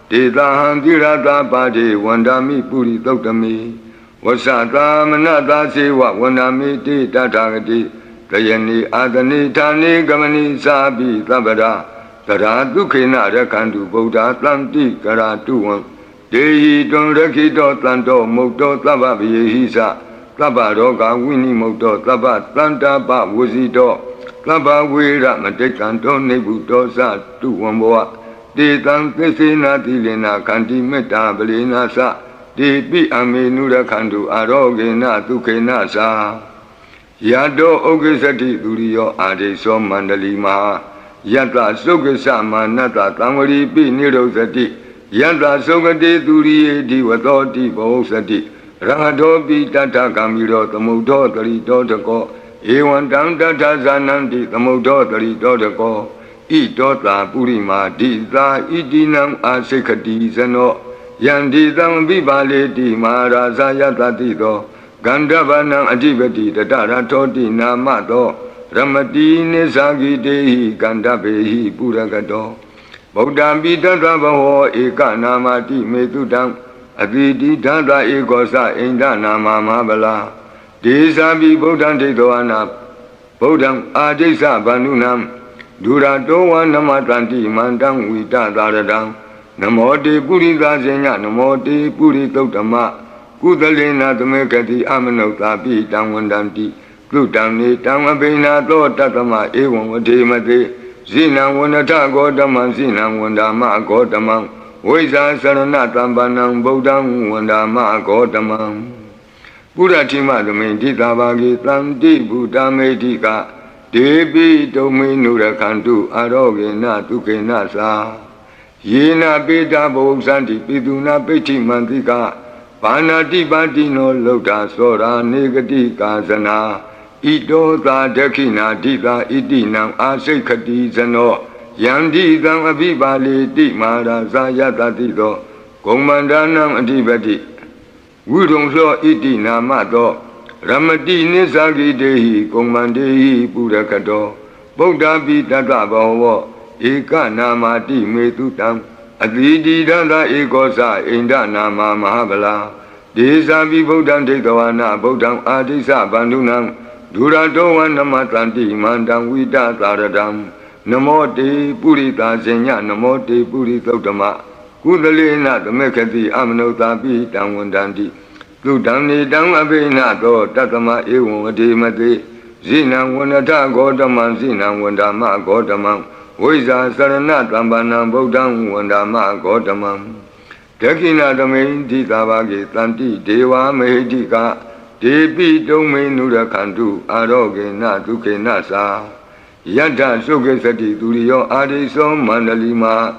Tita Handirata Padi Wandami Puri Totami Wasata Manata Siwa Wandami Tita Tagati Tayani Adani Tani Gamani Sabi Tabada Tara Dukina Rakandu Buddha Tanti Karatuan Dehi Don Rakito Tanto Mokto Tababi Hisa Tabaroga Winnie Mokto Tabat Tanta Ba Wuzito Taba Wira Matekanto Nebuto Sa Tuwamboa Titan Tesina Tilena Kanti Meta Belina Sa Tipi Aminura Kandu Arogena Tukena Sa Yado Ogesati Durio Adeso Mandalima Yata Sokasa Manata Tamari Pi Nirosati Yata Sokati Duri Diwatoti Bosati Rangadopi Tata Kamiro Tamudo Tarito Tako Ewan Tanta Zananti Tamudo Tarito Tako Itota Purima Dita Idinam Asekati Zano Yandidam Vibaleti Maharaza Yatatito Gandavanam Adivati Tatara Toti Namato Ramati Nesagi Dehi Gandabehi Puragato Buddha Bidata Baho Eka Namati Metudam Aditi Tata Ekosa Inda Nama Mabala Desabi Buddha Tetoana Buddham Adesa Banunam Durato Namatanti Mandam Vita Taradam Namote Purita Zenya Namote Puritotama Kudalena Tamekati Amanota Pitam Wandanti Plutamni Tamabina Tatama Ewan Vatimate Zina Wanata Godaman Zina Wandama Godamam Weza Saranatambanam Bodam Wandama Godamam Puratima the Medita Bagi Tanti Buddha Medika Debi Dominura Kantu Arogena Tukenasa Yena Beta Bosanti Piduna Peti Mantika Panati Batino Lota Sora Negati Kazana Ito Ta Dakina Dita Idinam Asekati Zano Yandi Dam Abibali Di Maharaza Yatatito Komandanam Adibati Wudong So Idina Mato Ramati Nisagi Dehi Komandehi Purakato Buddha Bitata Baho Eka Namati Metutam Adidi Dada Ekosa Inda Nama Mahabala Desa Buddham Tetawana Buddham Adisa Bandunam Durato Namatanti Mandam Vita Taradam Namote Purita Zenya Namote Puritotama Kudalena Tamekati Amanota Pitam Wandanti Plutamni Dam Abena To Tatama Ewan Vadimate Zina Wanata Godaman Zina Wandama Godamam Weza Sarana Tambanam Bodam Wandama Godamam Dakina Dame Ditabagi Tanti Deva Mehedika Debi Dome Nura Kandu Aroge Na Duke Nasa Yata Suke Sati Turiyo Adiso Mandalima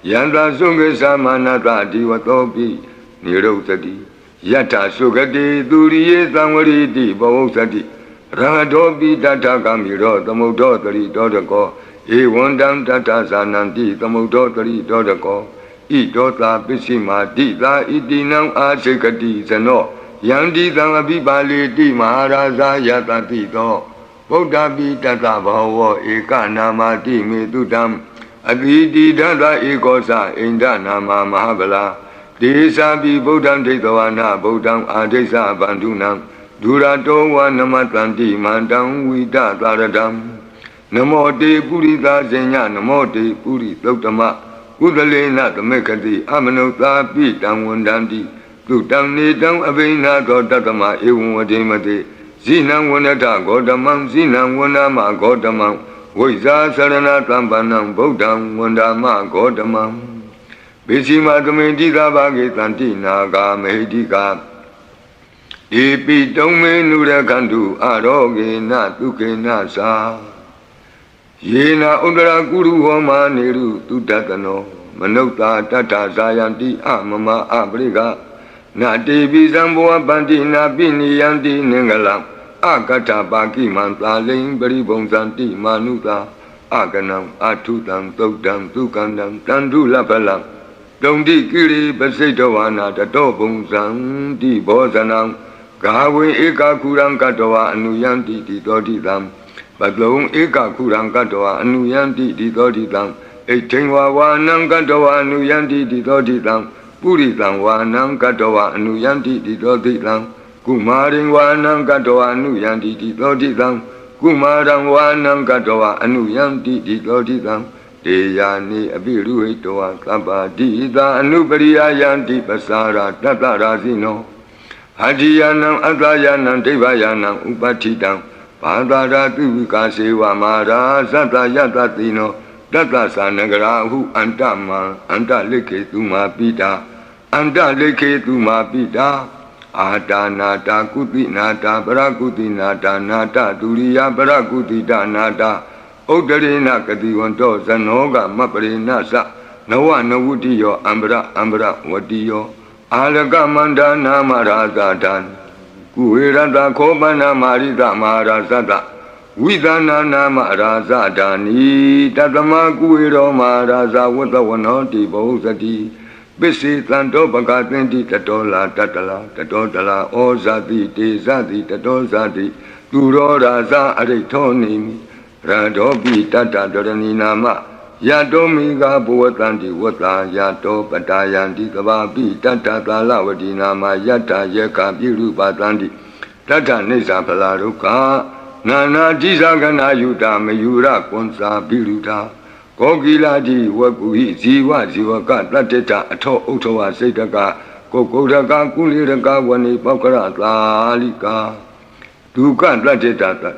Yanta Suke Samanata Divatopi Niro Sati Yata Sukati Turiye Samwariti Bavo Sati Ragadopi Tata Kamiro Tamodo Tari Dodako Ewandam Tata Sananti Tamodo Tari Dodako Idota Pishima Dita Itinam Asekati Sano Yandi Tangabi Bali Di Maharaja Yata Tito Bodhabi Tata Bhava Eka Namati Medudam Aditi Tata Ekosa Inda Nama Mahabala Desabi Bodham Tetavana Bodham Adesa Bandunam Durato Namatanti Mandam Vita Taradam Namo Te Purita Senya Namo Te Puri Doktama Udalena Tamekati Amanota Pitam Wandandi Tutam Nitam Avena Gotatama Ewademate Zinam Wanata Godamam Zinam Wanama Godamam Voisa Sarana Tambanam Bodham Wandama Godamam Bishima Kamedika Bhagetanti Naga Medika Ipi Tome Nurakandu Aroge Na Tuke Nasa Yena Udara Guru Homa Niru Tutatano Manota Tata Zayanti Amama Abriga Nati Bizamboa Bandina Bini Yanti Ningalam Akata Baki Mantaling Beribonsanti Manuta Aganam Atutam Tokdam Tukandam Tandu Lapalam Dondi Kiri Basetowana Tatobonsam Di Bozanam Gawe Eka Kurang Katoa Anuyanti Di Dodidam Batlong Eka Kurang Katoa Anuyanti Di Dodidam Etingwa Wanang Katoa Anuyanti Di Dodidam Puritang Wanang Katoa Anuyanti Di Dodidam Kumaring Wanang Katoa Anuyanti Di Dodidam Kumarang Wanang Katoa Anuyanti Di Dodidam Deyani Abiru Etoa Kaba Dida Anubariya Yanti Pasara Tatarasino Hajiyanam Atayanam Devayanam Upatidam Padara Tuvika Sewa Mara Sata Yatatino Tata Sanagarahu Antama Anta Leke Tuma Pita Anta Leke Tuma Pita Ata Nata Kuti Nata Parakuti Nata Nata Turiya Parakuti Nata Odarina Kadiwanto Sanoga Maparina Sa Nawa Nawutiyo Ambra Ambra Watiyo Alaga Manda Namaraza Dan Kuirada Kobana Marida Marazada Vidana Namaraza Dani Tatama Kuiro Maraza Watawanoti Bosati Bisi Tanto Bagatinti Tatola Tatala Tatotala Ozati Tezati Tatozati Turo Raza Aritoni Radobi Tata Dorani Nama Yadomiga Buatanti Wata Yato Patayanti Kababi Tata Talavati Nama Yata Yeka Biru Patanti Tata Nisa Palaruka Nana Jizagana Yuta Mayura Konsa Biruta Kogiladi Wakuhi Ziwa Ziwaka Tateta Ato Otowa Setaka Kokodaka Kuliraka Wani Pakara Talika Duka Tateta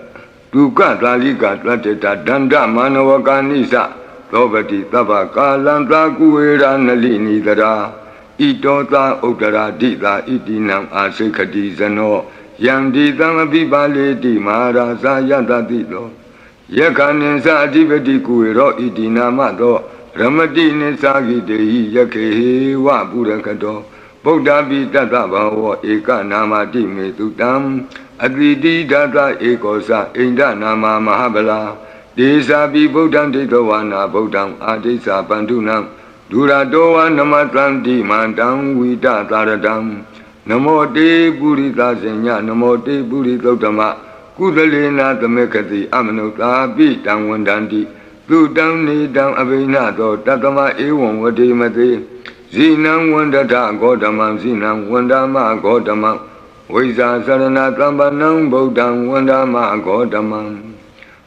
Duka Talika Tateta Danda Manawaka Nisa Lobati Tabaka Lanta Kuera Nalini Dara Itota Utara Dita Itinam Asekati Zano Yandi Tamabi Baleti Maharaza Yatatito Yakaninsa Adivati Kuero Itinamato Ramati Nisagi Dehi Yake Wa Burakato Bodhabi Tata Bhava Eka Namati Metutam Adviti Tata Ekosa Inda Nama Mahabala Desa Bi Bodham Tetawana Bodham Adesa Bandunam Duradoa Namatanti Mandam Vita Taradam Namo Te Purita Senya Namo Te Puritotama Kudalena Tamekati Amanota Pitam Wandandi Tutam Nidam Avinato Tatama Ewan Vadimate Zinam Wandata Godamam Zinam Wandama Godamam Vaisa Sarana Tambanam Bodham Wandama Godamam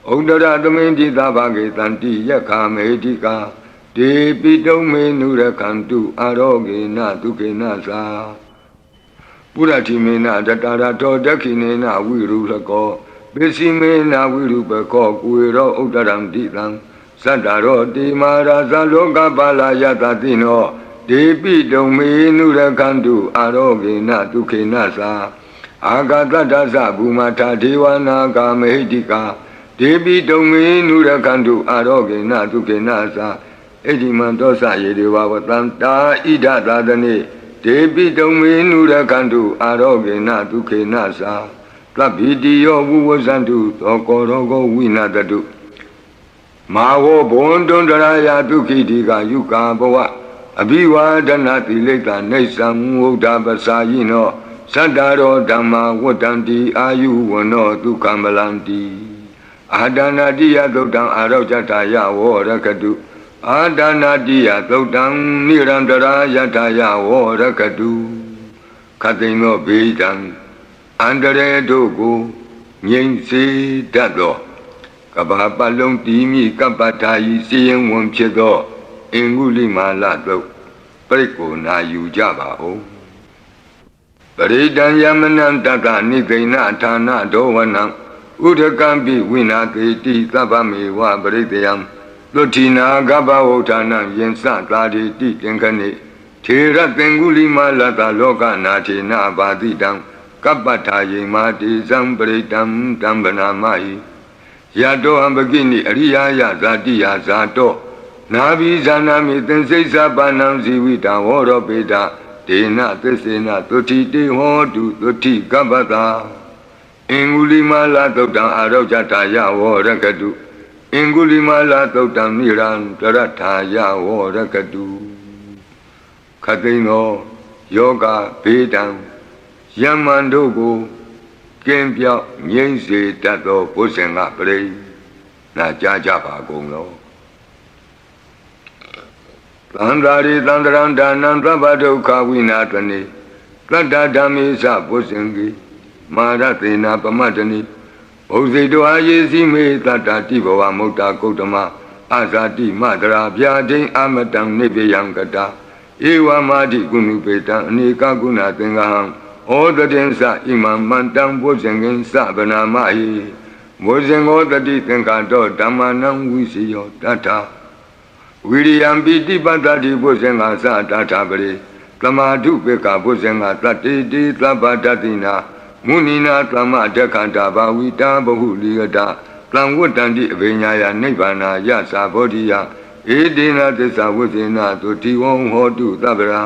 Udara Tamenti Tabake Tanti Yaka Medika Te Pitome Nurakantu Aroge Na Tuke Nasa Puratimena Tatarato Dakinena Virulako Besimena Virupako Kuiro Udaram Ditam Sadaro Di Maraza Loka Bala Yatatino Te Pitome Nurakantu Aroge Na Tuke Nasa Agata Dasa Bumata Devana Kamedika ဒေပိတုံမေနုရခန္တုအာရောဂေနဒုက္ခေနသာဣတိမံတောသယေဒေဝဝတံတာဣဒသာသနေဒေပိတုံမေနုရခန္တုအာရောဂေနဒုက္ခေနသာသဗ္ဗိတိယောဝုဝဇန္တုသောကောရောဂောဝိနတတုမာဝဘွန်တွန်တရာယဒုက္ခိတိကယုကာဘဝအဘိဝါဒနာတိလိကနေသံဝုဒ္ဓပစာယိနောသတ္တရောဓမ္မာဝတ္တန္တိအာယုဝနောဒုက္ခမလန္တိအာဒါနာတိယသုတ်တံအာရောဇတယဝောရကတုအာဒါနာတိယသုတ်တံနိရန္တရာယတယဝောရကတုခတိန်သောဘေဒံအန္တရေတို့ကိုငြိမ့်စေတတ်သောကဘာပတ်လုံးတည်မြကပ္ပထာယီစီရင်ဝင်ဖြစ်သောအင်္ဂုလိမာလသုတ်ပရိကိုနာယူကြပါဦးပရိဒံယမနံတကနိသိဏဌာနဒောဝနံဥဒကံပိဝိနာတိတိသဗ္ဗမေဝပရိတယံသုတိနာကပ္ပဝဋ္ဌာနံယင်စသာတိတိတင်ခဏိထေရသင်္ဂုလိမာလတလောကနာထေနဘာတိတံကပ္ပထာယေမာတိဇံပရိတံတံဗနာမဟိယတောအံပကိနိအရိယာယဇာတိယဇာတောနာဘိဇာနာမိသင်္စိစ္ဆပါဏံဇီဝိတံဝရောပေတဒေနသစ္စေနသုတိတေဟောတုသုတိကပ္ပတာအင်္ဂုလိမာလသုတ်တံအာရောဇတာယဝောရကတုအင်္ဂုလိမာလသုတ်တံနိရံတရထာယဝောရကတုခသိန်သောယောဂဘေဒံယမန်တို့ကိုကင်းပြောက်ငြိမ့်စေတတ်သောဘုဇင်ကပရိနာကြားကြပါကုန်လောသန္တာရိသန္တရံဒါနံသဗ္ဗဒုက္ခဝိနာတနိသတ္တဓမ္မေသဘုဇင်ကိမာရသေနာပမတ္တနိဘုဇိတောအာယေစီမေတတ္တတိဘဝမုတ်တာကုတ္တမအာဇာတိမတရာဗျာဒိအမတံနိဗ္ဗယံကတာဧဝမာတိကုဏုပေတံအနေကကုဏသင်္ကဟံဩတတင်္စဣမံမန္တံဘုဇင်ကင်္စဗနာမဟိဘုဇင်ကိုတတိသင်္ခါတောဓမ္မနံဝိစီယောတတ္ထဝိရိယံပိတိပတ္တိဘုဇင်္ဂသတ္ထပရိသမာဓုပေကဘုဇင်္ဂတတ္တိတိသဗ္ဗတတိနာမုနိနာသမဒက္ခန္တာဘာဝိတာဘဟုလိယတာသံဝတ္တန္တိအဘိညာယနိဗ္ဗာနာယသာဘောဓိယဧတေနသစ္စာဝိသေနသုတိဝံဟောတုသဗ္ဗရာ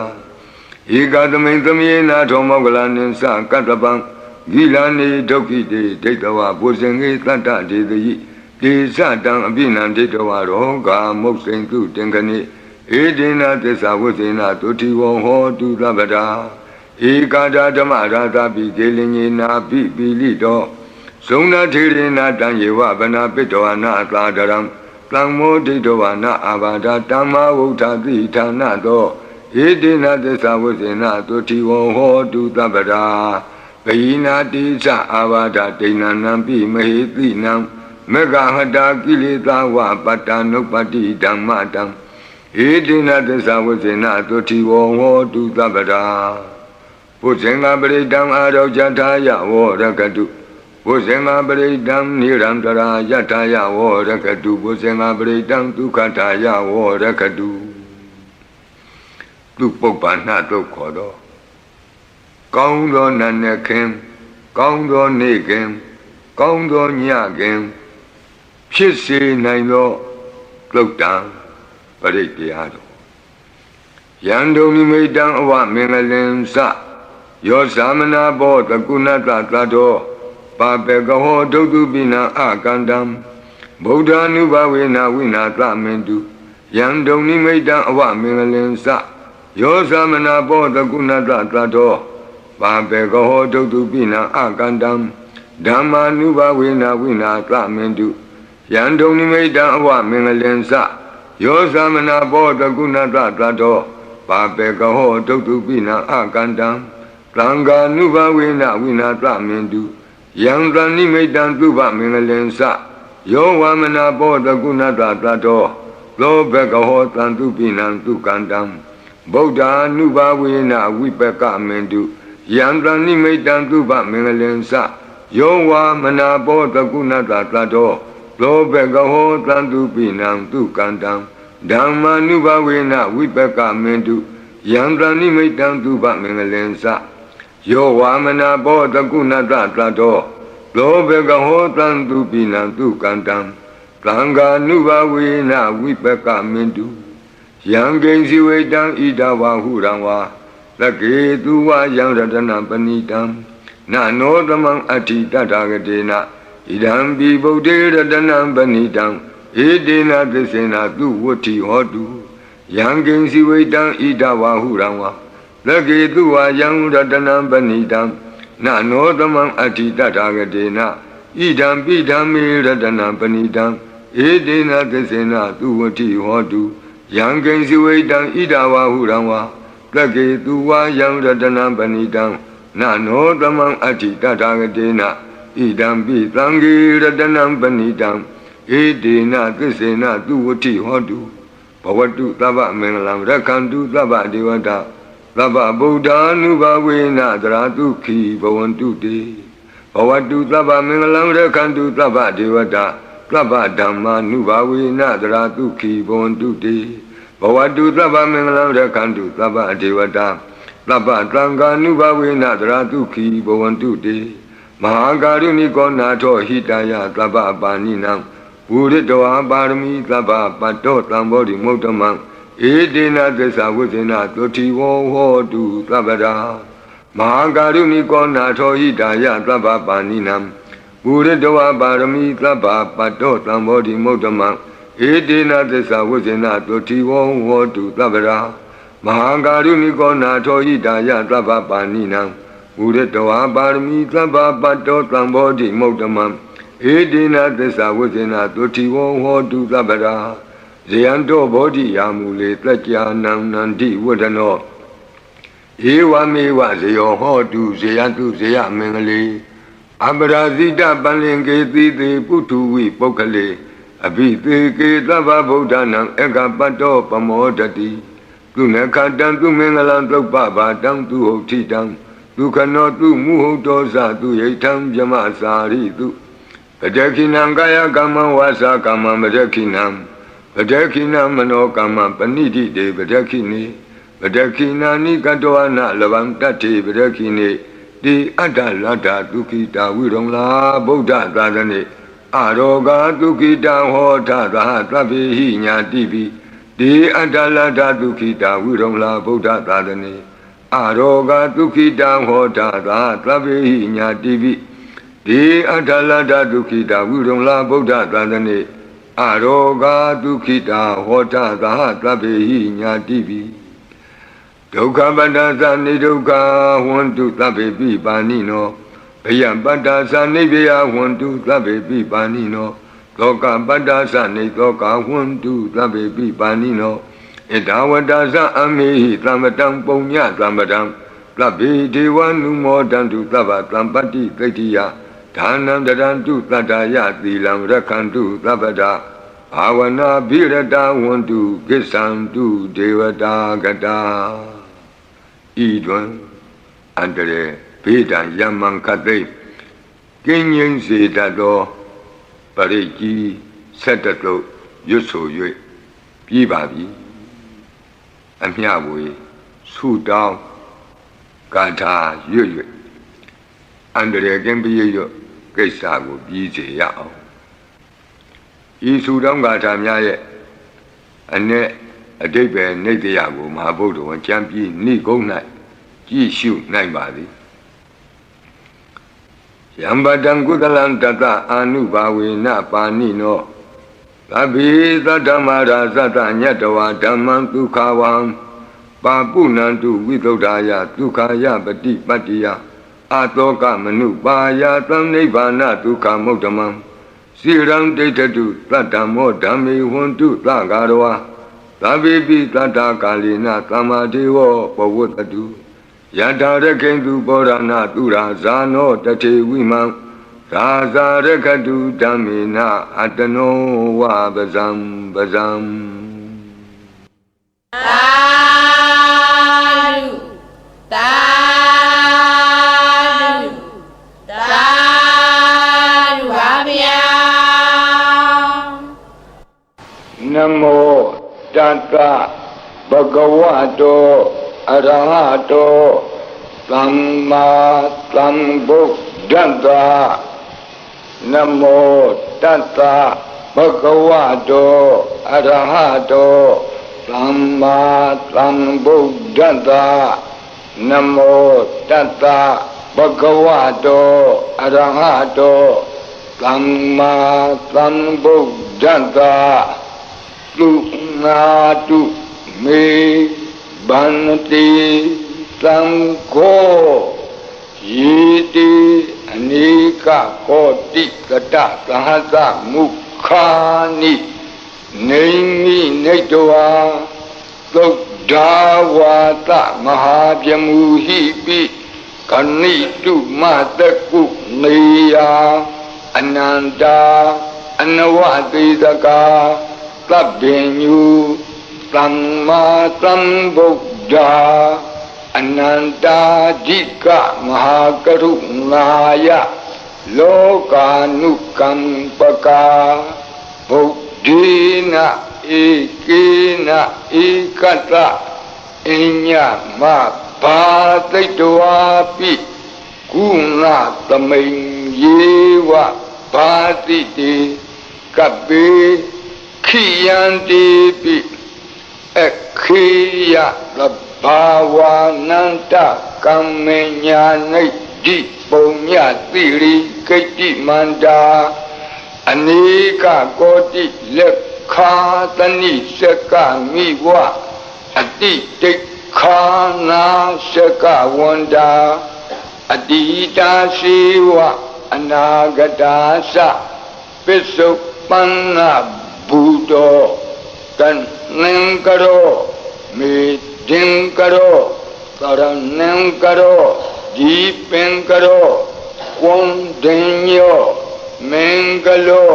ဧကသမိန်သမယေနာထောမောကလနိသကတ္တပံဂိလာနိဒုက္ခိတေဒိဋ္ဌဝဘုဇင်္ဂေသတ္တဒေတယိဒေသတံအပိနံဒိဋ္ဌဝရောဂာမုတ်စိန်တုတင်ခဏိဧတေနသစ္စာဝိသေနသုတိဝံဟောတုသဗ္ဗရာဧကာဒဓမ္မရာသပိကေလင်ညေနာပိပိလိတောဇုံနာထေရေနာတံယေဝဗနာပိတောအနာသာဒရံသံမောဒိဋ္ဌဝနာအာဘာဒတမ္မာဝုဋ္ဌတိဌာနသောဧတေနသစ္စာဝိသေနသုတိဝံဟောတုသဗ္ဗရာပယိနာတိသအာဘာဒဒိဏနံပိမဟေတိနံမေဃဟတာကိလေသာဝပတ္တနုပ္ပတိဓမ္မတံဧတေနသစ္စာဝိသေနသုတိဝံဟောတုသဗ္ဗရာဘုဇင်္ဂပရိတံအာရောဇထာယဝောရကတုဘုဇင်္ဂပရိတံနိရန္တရာယထာယဝောရကတုဘုဇင်္ဂပရိတံဒုက္ခထာယဝောရကတုသူပုပ္ပန္နတုခေါ်တော့ကောင်းသောနတ်နဲ့ခင်ကောင်းသောနေ့ခင်ကောင်းသောညခင်ဖြစ်စေနိုင်သောသုတ်တံပရိတရားတော်ယံဒုံနိမိတံအဝမင်္ဂလင်္စယောသမနာဘောတကုဏတသတ္တောပါပေကဟောဒုတုပိနံအကန္တံဗုဒ္ဓ ानु ဘဝေနဝိနာသမင်တုယံဒုံနိမိတံအဝမင်္ဂလင်္စယောသမနာဘောတကုဏတသတ္တောပါပေကဟောဒုတုပိနံအကန္တံဓမ္မာနုဘဝေနဝိနာသမင်တုယံဒုံနိမိတံအဝမင်္ဂလင်္စယောသမနာဘောတကုဏတသတ္တောပါပေကဟောဒုတုပိနံအကန္တံသံဃာနုဘဝေနဝိနာသမင်တုယံသနိမိတံသုဘမင်္ဂလင်္စယောဝမနာဘောတကုဏတသတ္တောသောဘကဟောတံတုပိနံသုကန္တံဗုဒ္ဓ ानु ဘဝေနဝိပကမင်တုယံသနိမိတံသုဘမင်္ဂလင်္စယောဝမနာဘောတကုဏတသတ္တောသောဘကဟောတံတုပိနံသုကန္တံဓမ္မာနုဘဝေနဝိပကမင်တုယံသနိမိတံသုဘမင်္ဂလင်္စယောဝါမနာဘောတကုဏတသတ္တောသ လောဘေကဟောတံသူပိနံသူကန္တံသံဃာနုဘဝေနဝိပကမင်တုယံကိဉ္စီဝေတံဣဒဝဟုရံဝါသကေသူဝယံရတနံပဏိတံနနောသမံအဋ္ဌိတတဂတေနဣဒံပိဗုဒ္ဓေရတနံပဏိတံဧတေနသစ္စေနသူဝတ္ထိဟောတုယံကိဉ္စီဝေတံဣဒဝဟုရံဝါသကေသူဝယံရတနံပဏိတံနနောသမံအဋ္ဌိတတဂတေနဣဒံပိဓမ္မေရတနံပဏိတံဧတေနသစ္စေနသူဝတ္ထိဟောတုယံကိဉ္စီဝေတံဣဒဝဟုရံဝါသကေသူဝယံရတနံပဏိတံနနောသမံအဋ္ဌိတတဂတေနဣဒံပိသံဃေရတနံပဏိတံဧတေနသစ္စေနသူဝတ္ထိဟောတုဘဝတုသဗ္ဗမင်္ဂလံရက္ခန္တုသဗ္ဗဒေဝတာသဗ္ဗဗုဒ္ဓ ानु ဘဝေနသရတုခိဘဝန္တုတေဘဝတုသဗ္ဗမင်္ဂလံရက္ခန္တုသဗ္ဗဒေဝတာသဗ္ဗဓမ္မာ ानु ဘဝေနသရတုခိဘဝန္တုတေဘဝတုသဗ္ဗမင်္ဂလံရက္ခန္တုသဗ္ဗဒေဝတာသဗ္ဗသံဃာ ानु ဘဝေနသရတုခိဘဝန္တုတေမဟာကာရုဏိကောနာထောဟိတယသဗ္ဗပါဏိနံဝုရတဝါပါရမီသဗ္ဗပတ္တောသံဘောဓိမုဒ္ဓမံဧတေနသစ္စာဝိဇ္ဇနာသုတိဝောဟောတုသဗ္ဗရာမဟာကာရုဏိကောနာထောဟိတယသဗ္ဗပါဏိနံဝုရတဝါပါရမီသဗ္ဗပတ္တောသံဘောဓိမုဒ္ဓမံဧတေနသစ္စာဝိဇ္ဇနာသုတိဝောဟောတုသဗ္ဗရာမဟာကာရုဏိကောနာထောဟိတယသဗ္ဗပါဏိနံဝုရတဝါပါရမီသဗ္ဗပတ္တောသံဘောဓိမုဒ္ဓမံဧတေနသစ္စာဝိဇ္ဇနာသုတိဝောဟောတုသဗ္ဗရာဇယံတောဘောဓိယာမူလေတကြာနံနန္တိဝဒနောဧဝမေဝဇယောဟောတုဇယတုဇယမင်္ဂလေအပရာဇိတပလင်ကေတိတေပုထုဝိပုဂ္ဂလေအဘိသေကေသဗ္ဗဗုဒ္ဓနာဧကပတ္တောပမောတတိသူနခတံသူမင်္ဂလံသုပ္ပဘာတံသူဟုတ်ထိတံသူခနောသူမုဟုတ်တောဇသူယိထံဗြမစာရိတုပတခိနံကာယကမ္မဝါစာကမ္မပတခိနံပတခိနမနောကမ္မပဏိတိတေပတခိနေပတခိနာနိကတောအနလဗံတတ္တိပတခိနေတိအတ္တလတ္တဒုခိတာဝိရုံလာဗုဒ္ဓသာသနေအရောဂဒုခိတံဟောထသာသဗ္ဗေဟိညာတိပိတိအတ္တလတ္တဒုခိတာဝိရုံလာဗုဒ္ဓသာသနေအရောဂဒုခိတံဟောထသာသဗ္ဗေဟိညာတိပိတိအတ္တလတ္တဒုခိတာဝိရုံလာဗုဒ္ဓသာသနေအရောဂဒုခိတာဟောထသာသဗ္ဗေဟိညာတိပိဒုက္ခပတ္တသနိဒုက္ခဝန္တုသဗ္ဗေပိပါဏိနောဘယပတ္တသနိဗ္ဗယဝန္တုသဗ္ဗေပိပါဏိနောသောကပတ္တသနိသောကဝန္တုသဗ္ဗေပိပါဏိနောဣဒဝတ္တသအမေဟိသမ္ပတံပုံညသမ္ပတံသဗ္ဗေဒေဝနုမောတံတုသဗ္ဗသံပတ္တိသိတ္တိယဒါနံတရံတုတတ္တယသီလံရက္ခန္တုသဗ္ဗဒဘာဝနာဘိရတဝန္တုကိစ္ဆံတုဒေဝတာကတာဤတွင်အန္တရေဘေးတံယမံခတ်သိကင်းငြိမ်းစေတတ်သောပရိကြီးဆက်တတုရွတ်ဆို၍ပြီးပါပြီအမျှဝေဆုတောင်းကာထာရွတ်၍အန္တရေကင်းပြည့်ရွတ်ကိစ္စကိုပြီးစေရအောင်ဤဆုတောင်းကာထာများရဲ့အ내အတိတ်ပဲနေတရားကိုမဟာဗုဒ္ဓဝံကျမ်းပြီးဏိဂုံး၌ကြည့်ရှုနိုင်ပါသည်ယံပတံကုသလံတတအာနုဘာဝေနပါဏိနောသဗ္ဗေသတ္တမရာသတ္တညတဝါဓမ္မံဒုက္ခဝံပါပုဏ္ဏန္တုဝိသုဒ္ဓာယဒုက္ခယပတိပတ္တိယအတောကမနုပါယသံနိဗ္ဗာနဒုက္ခမုဒ္ဓမံစိရံဒိဋ္ဌတုသတ္တမောဓမ္မေဝန္တုသဂါရဝါသဗ္ဗေပိတတ္တကာလိနသမ္မာဒေဝပဝတ္တုယထာရခိန္တုဘောရဏသူရာဇာနောတထေဝိမံရာဇာရခတုဓမ္မေနအတနောဝပဇံပဇံသာဓုသာဓုသာဓုပါဗျာနမောတတ္တဘဂဝတောအရဟတောသမ္မာသမ္ဗုဒ္ဓတ္တ နမောတတ္တဘဂဝတောအရဟတောသမ္မာသမ္ဗုဒ္ဓတ္တနမောတတ္တဘဂဝတောအရဟတောသမ္မာသမ္ဗုဒ္ဓတ္တသုနာတုမေဗန္တိသံဃောယေတိအနိကကောတိကတသဟသမုခာနိနေမိနေတဝါသုဒ္ဓဝါတမဟာပြမူဟိပိခဏိတုမတကုနေယအနန္တာအနဝတိတကာသဗ္ဗညုသမ္မာသမ္ဗုဒ္ဓအနန္တာဓိကမဟာကရုဏာယလောကာနုကမ္ပကာဗုဒ္ဓေနဧကေနဧကတအညမဘာတိတဝါပိကုဏသမိန်ယေဝဘာတိတေကပေခိယန္တိပိခေယသဘာဝနန္တကမ္မညာနိတိပုံညတိရိကိတ္တိမန္တာအနိကကောတိလက်ခာတဏိစကမိဝအတိတိခာနာစကဝန္တာအတိတာရှိဝအနာဂတာသပစ္စုပန္နဘူတောတန်နံကရောမေဒင်ကရောသရဏံကရောဒီပင်ကရောဝံဒင်ညောမင်္ဂလော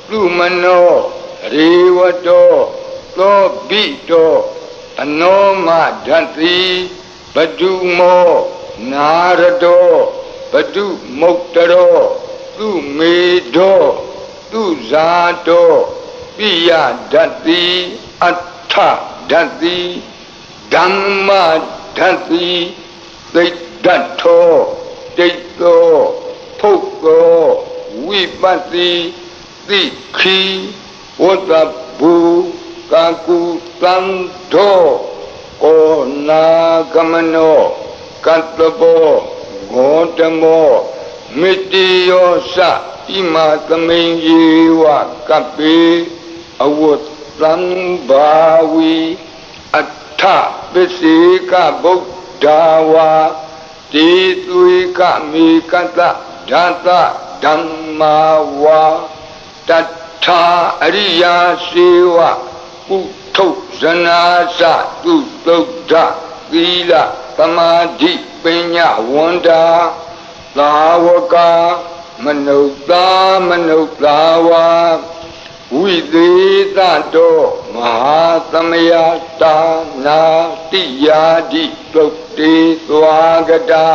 လူမနောရေဝတောသောဘိတောအနောမဓတ္တိဘဒုမောနာရတောဘဒုမုတ်တရောသူမေတောသူဇာတောပိယဓတ္တိအဋ္ဌဓတ္တိဓမ္မဓတ္တိသိတ္တထောတိတ်သောဖုတ်သောဝိပတ္တိသိခိဝတ္တဘူကာကုသံသောကောနာကမနောကတ္တဘောဂေါတမောမိတိယောသဣမသမိန်ယေဝကပေအဝတ်သံဘာဝီအထပစ္စေကဗုဒ္ဓဝါတိသွေကမေကတဓာတဓမ္မာဝါတထာအရိယာစေဝပုထုဇနာသသူသုဒ္ဓသီလသမာဓိပညာဝန္တာသာဝကမနုဿာမနုဿာဝါဝိသေသတောမဟာသမယတာနာတိယာတိသုတ်တေသွားကတာ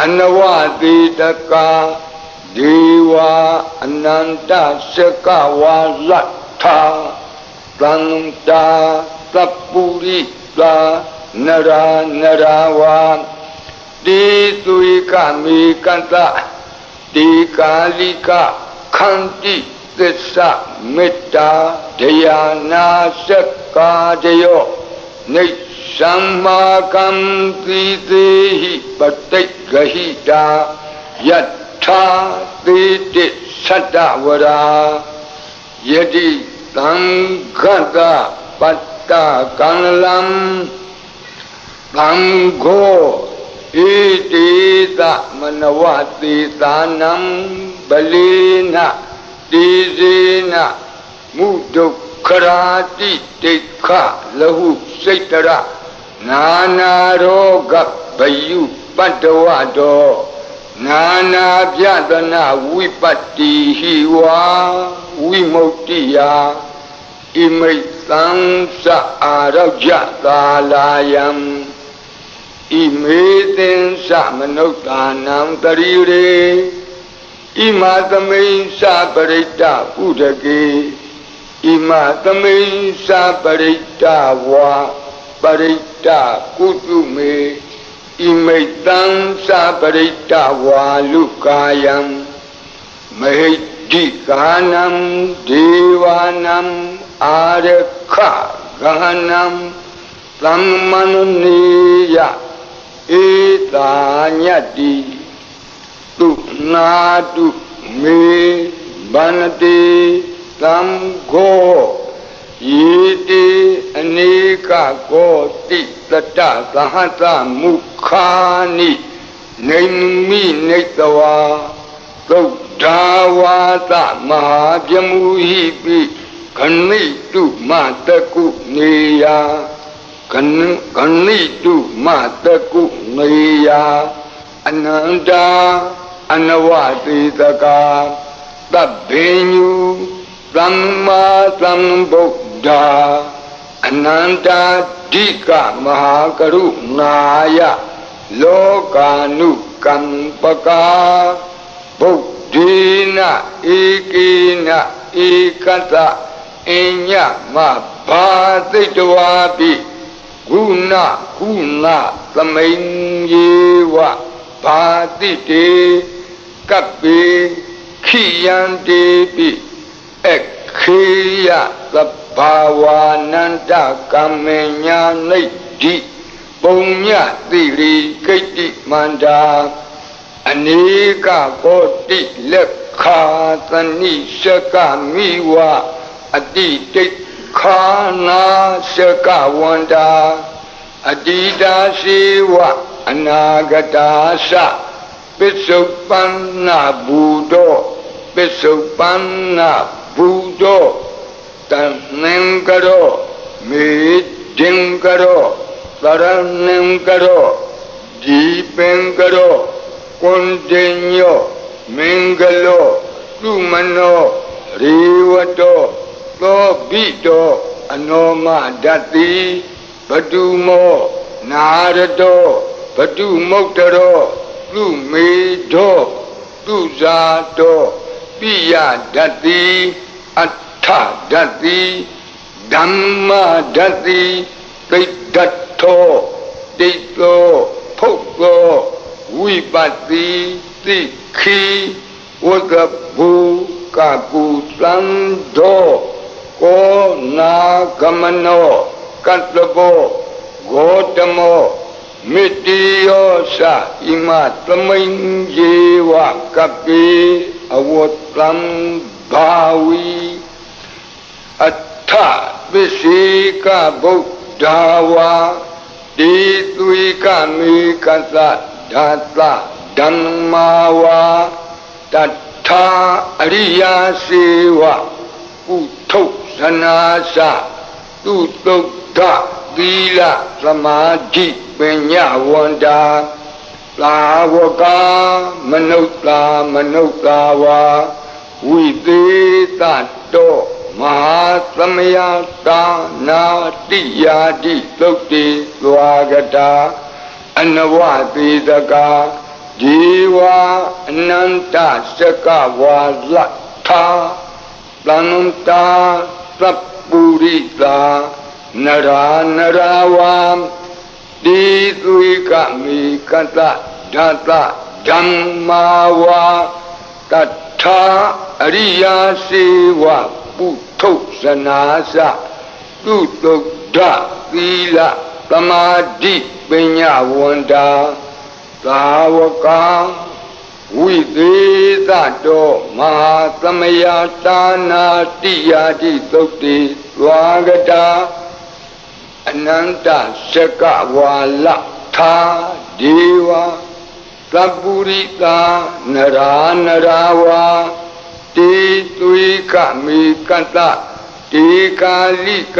အနဝတိတကာဒေဝအနန္တစကဝါလတ္ထာသန္တာသပ္ပုရိသာနရာနရာဝါတိသွေကမေကတ္တတိကာလိကခန္တိသစ္စာမေတ္တာဒယာနာစက္ကာတယောနိသမ္မာကံတိသေဟိပတိတ်ဂဟိတာယထာသေတိသတ္တဝရာယတိသံဃတပတ္တကံလံသံဃောဣတိသမနဝတိသာနံပလေနတိဇေနမုဒုက္ခရာတိတိခလဟုစိတ်တရနာနာရောဂဘယုပတ္တဝတောနာနာပြဒနာဝိပတ္တိဟိဝါဝိမုတ္တိယဣမိတ်သံသအာရောဂသာလာယံဣမေသင်္စမနုဿာနံတရိရေဣမသမိန်္စပရိတ္တဥဒကေဣမသမိန်္စပရိတ္တဝါပရိတ္တကုတုမေဣမိတံ္စပရိတ္တဝါလုကာယံ မဟိတိကာနံဒေဝနံအာရခကာနံသမ္မနနိယဧတာညတ္တိတုနာတုမေဗန္တိသံဃောယေတိအနေကကောတိတတသဟတမုခာနိနေမိနေတဝါသုဒ္ဓဝါသမဟာပြမူဟိပိခဏိတုမတကုနေယခဏိတုမတကုနေယအနန္တာအနဝတိတကာသဗ္ဗညုသမ္မာသမ္ဗုဒ္ဓအနန္တာဓိကမဟာကရုဏာယလောကာနုကမ္ပကာဗုဒ္ဓေနဧကေနဧကတအညမဘာသိတဝါပိဂုဏကုဏသမိန်ယေဝဘာတိတေကပ္ပေခိယံတေပိခေယသဗ္ဗဝါနန္တကမ္မညာနိဒ္ဓိပုံညတိရိကိတ္တိမန္တာအနေကကောတိလက်ခာသနိရှကမိဝအတိတိခာနာရှကဝန္တာအတိတာရှိဝအနာဂတာသပစ္စုပန္နဘူတော ပစ္စုပန္နဘူတောတန်နံကရောမေဒင်ကရောသရဏံကရောဒီပင်ကရောကွန်တင်ညောမင်္ဂလောလူမနောရေဝတောသောဘိတောအနောမဒတ္တိဘတုမောနာရတောဘတုမုတ်တရောလူမေတောသူဇာတောပိယဒတ္တိအဋ္ဌဒတ္တိဓမ္မဒတ္တိသိတ္တထောတိတ်သောဖုတ်သောဝိပတ္တိသိခိဝဂ္ဂဘူကကုသံသောကောနာဂမနောကတ္တဘောဂေါတမောမေတ္တိယောသဣမသမိန်ယေဝကပိအဝတ္တံဘာဝီအဋ္ဌပစ္စေကဗုဒ္ဓဝါတိသွေကမေကသဓာတဓမ္မာဝါတထာအရိယာစေဝကုထုဇနာသသူတုဒ္ဓသီလသမာဓိပညာဝန္တာသာဝကမနုဿာမနုဿာဝါဝိသေတတောမဟာသမယတာနာတိယာတိသုတ်တိသွားကတာအနဝသေတကာဒီဝအနန္တစကဝါလထာသန္တာသပ္ပုရိတာနရာနရာဝံတိသွေကမေကတဓာတဓမ္မာဝါတထာအရိယာစေဝပုထုဇနာသသူတုဒ္ဓသီလသမာဓိပညာဝန္တာသာဝကဝိသေသတောမဟာသမယတာနာတိယာတိသုတ်တိသွားကတာအနန္တစကဝါလထာဒေဝသပ္ပုရိတာနရာနရာဝါတေသွေကမေကတတေကာလိက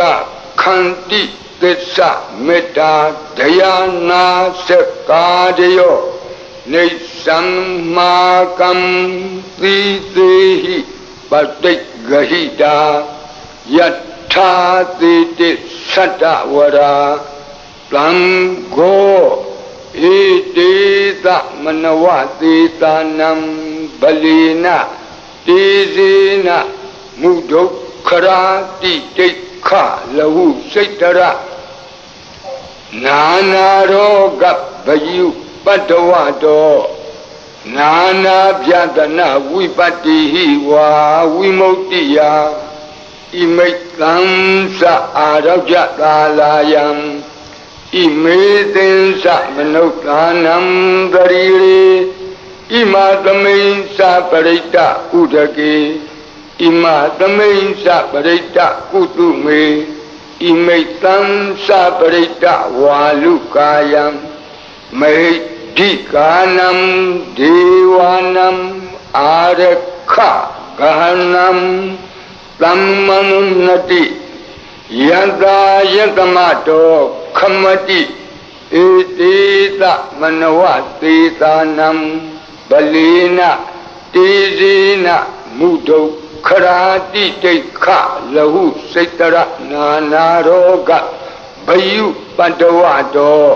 ခန္တိသစ္စာမေတ္တာဒယာနာစကာတယောနေသမ္မာကံသီသေဟိပတိဂဟိတာယထာတိတိသတ္တဝရာသံဃောဣတိသမနဝတိတာနံဗလိနတေဇေနမုဒုက္ခရာတိတိခလဟုစိတ်တရနာနာရောဂဗယုပတ္တဝတော နာနာပြဒနာဝိပတ္တိဟိဝါဝိမု ക്തി ယဣမိတ်သံသအာရောကြသာလာယံဣမေသင်္စမနုဿာနံတရိရေဣမသမိန်္စပရိတ္တဥဒကေဣမသမိန်္စပရိတ္တကုတုမေဣမိတ်သံသပရိတ္တဝါလုကာယံမေဒီကာနံဒေဝနံအာရခဂဟနံသမ္မနုနတိယတာယတမတောခမတိဧတေသမနဝသေသာနံဗလေနတေဇေနမုဒုခရာတိတိခလဟုစိတရနာနာရောဂဘယုပတ္တဝတော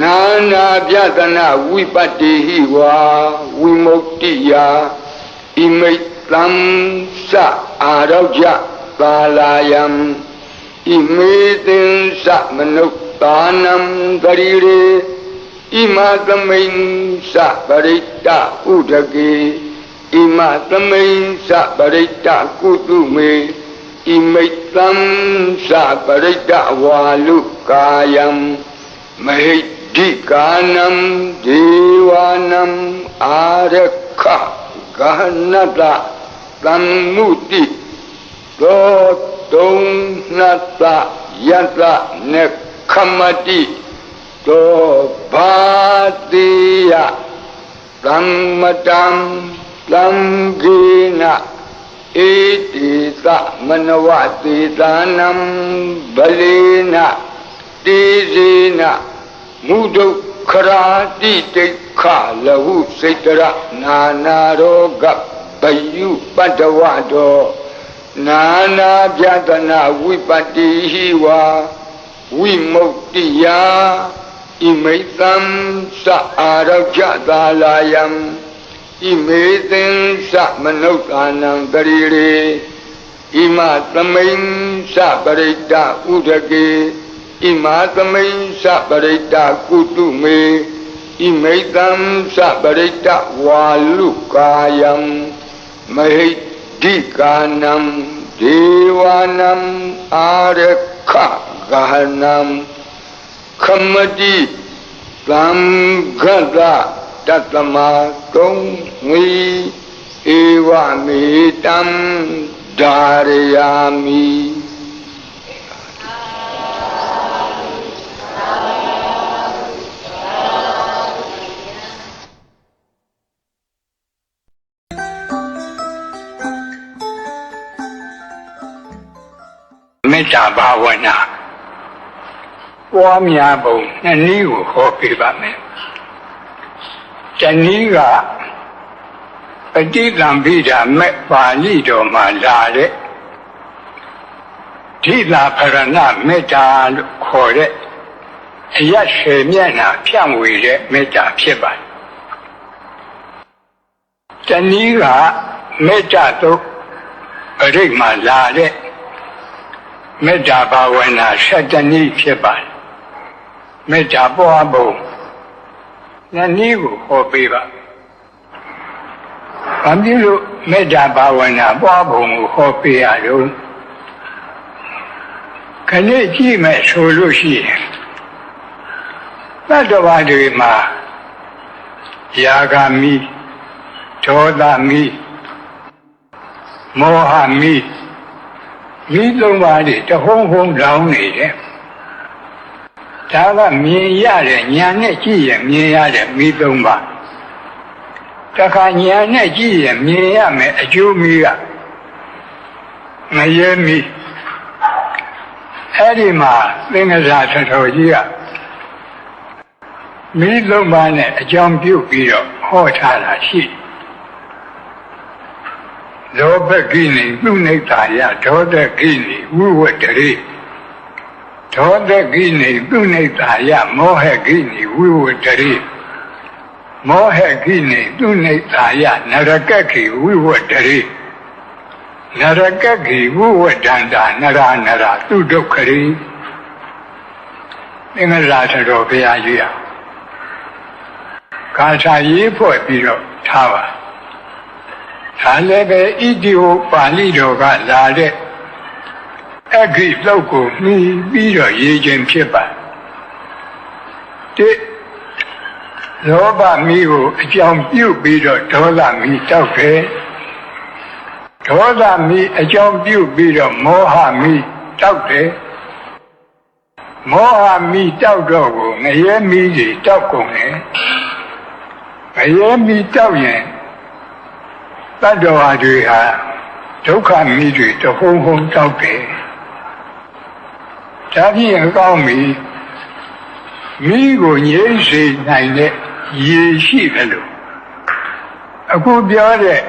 နာနာပြဒနာဝိပတ္တိဟိဝါဝိမု ക്തി ယဣမိတ်သံသအာရောကြသာလာယံဣမေသင်္စမနုဿာနံတရိရေဣမသမိန်္စပရိတ္တဥဒကေဣမသမိန်္စပရိတ္တကုတုမေဣမိတ်သံသပရိတ္တဝါလုကာယံမဟိဒီကာနံဒေဝနံအာရခဂဟနတသမ္မုတိသောတုံနတယတနေခမတိသောဘာတိယသမ္မတံသံဃေနဣတိသမနဝသေသာနံဗလေနတေဇေနမုဒုခရာတိတိခလဟုစိတရနာနာရောဂဘယုပတ္တဝတောနာနာပြဒနာဝိပတ္တိဟိဝါဝိမု ക്തി ယဣမိတ်သံသအာရောကြသာလာယံဣမေသင်္စမနုဿာနံတရိရေဣမသမိန်္စပရိတ္တဥဒကေဣမသမိန်္စပရိတ္တကုတုမေဣမိတ်သံသပရိတ္တဝါလုကာယံမဟိဒီကာနံဒေဝနံအာရခဂဟနံခမတိသံဃတတတမတုံဝီဧဝမေတံဓာရယာမိမေတ္တာဘာဝနာပွားများပုံနှစ်နည်းကိုဟောပြပါမယ်။တနည်းကပဋိသင်္ပိဒာမဲ့ပါဠိတော်မှာလာတဲ့ဓိလာဖရဏမေတ္တာလို့ခေါ်တဲ့အရရှေမျက်နှာဖြန့်ဝေတဲ့မေတ္တာဖြစ်ပါတယ်။တနည်းကမေတ္တာတို့ပရိတ်မှာလာတဲ့မေတ္တာဘာဝနာ7နည်းဖြစ်ပါတယ်။မေတ္တာပွားပုံနှစ်နည်းကိုဟောပေးပါ။ဘာဖြစ်လို့မေတ္တာဘာဝနာပွားပုံကိုဟောပေးရတော့ခဏကြည့်မယ်ဆိုလို့ရှိရင်သတ္တဝါတွေမှာယာဂမိဒေါသမိမောဟမိမိသုံးပါးတွေတဟုံးဟုံးလောင်းနေတယ်ဒါကမြင်ရတဲ့ဉာဏ်နဲ့ကြည့်ရင်မြင်ရတဲ့မိသုံးပါးတခါဉာဏ်နဲ့ကြည့်ရင်မြင်ရမယ်အကျိုးမိကမရဲမိအဲ့ဒီမှာသင်္ကစားထတော်ကြီးကမိသုံးပါးနဲ့အကြောင်းပြုပြီးတော့ဟောထားတာရှိလောဘကိနေသူနိဋ္ဌာယဒေါသကိနေဝိဝတ္တရေဒေါသကိနေသူနိဋ္ဌာယမောဟကိနေဝိဝတ္တရေမောဟကိနေသူနိဋ္ဌာယနရကခိဝိဝတ္တရေနရကခိဝိဝတ္တန္တာနရနရသူဒုက္ခရေသင်္ကလာတော်ဘုရားကြီးကကာထာရေးဖွဲ့ပြီးတော့ ထားပါဒါလည်းပဲဣတိဟောပါဠိတော်ကလာတဲ့အခိလှုပ်ကိုမှီပြီးတော့ရေးခြင်းဖြစ်ပါတိလောဘမီးကိုအကြောင်းပြုပြီးတော့ဒေါသမီးတောက်တယ်ဒေါသမီးအကြောင်းပြုပြီးတော့မောဟမီးတောက်တယ်မောဟမီးတောက်တော့ကိုငရဲမီးတွေတောက်ကုန်တယ်ငရဲမီးတောက်ရင်တတ္တဝါတွေဟာဒုက္ခမီးတွေတဟုံဟုံတောက်တယ်ဒါဖြင့်အကောင်းမီးမိကိုငြိမ်းစေနိုင်တဲ့ရေရှိတယ်လို့အခုပြောတဲ့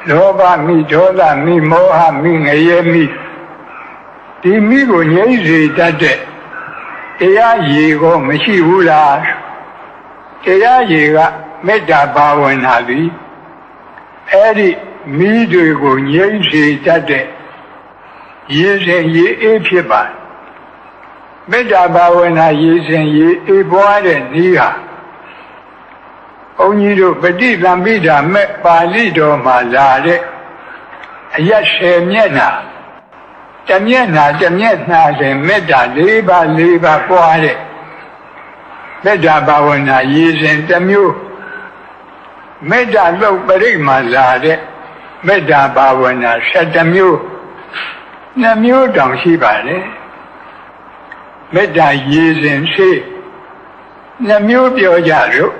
လောဘမိဒေါသမိမောဟမိငရဲမိဒီမိကိုငြိမ်းစေတတ်တဲ့တရားရေကိုမရှိဘူးလားတရားရေကမေတ္တာဘာဝနာသည်အဲ့ဒီမိတွေကိုငြိမ်းစေတတ်တဲ့ရေစဉ်ရေအေးဖြစ်ပါမေတ္တာဘာဝနာရေစဉ်ရေအေးပွားတဲ့နည်းဟာဘုန်းကြီးတို့ပဋိသင်္ပိဓာမဲ့ပါဠိတော်မှာလာတဲ့အရက်10မျက်နှာတစ်မျက်နှာစဉ်မေတ္တာ4ပါးပွားတဲ့မေတ္တာဘာဝနာရေစဉ်တစ်မျိုးမေတ္တာလုတ်ပရိမှာလာတဲ့မေတ္တာဘာဝနာ7မျိုး2မျိုးတောင်ရှိပါလေမေတ္တာရေစဉ်ရှိ2မျိုးပြောကြလို့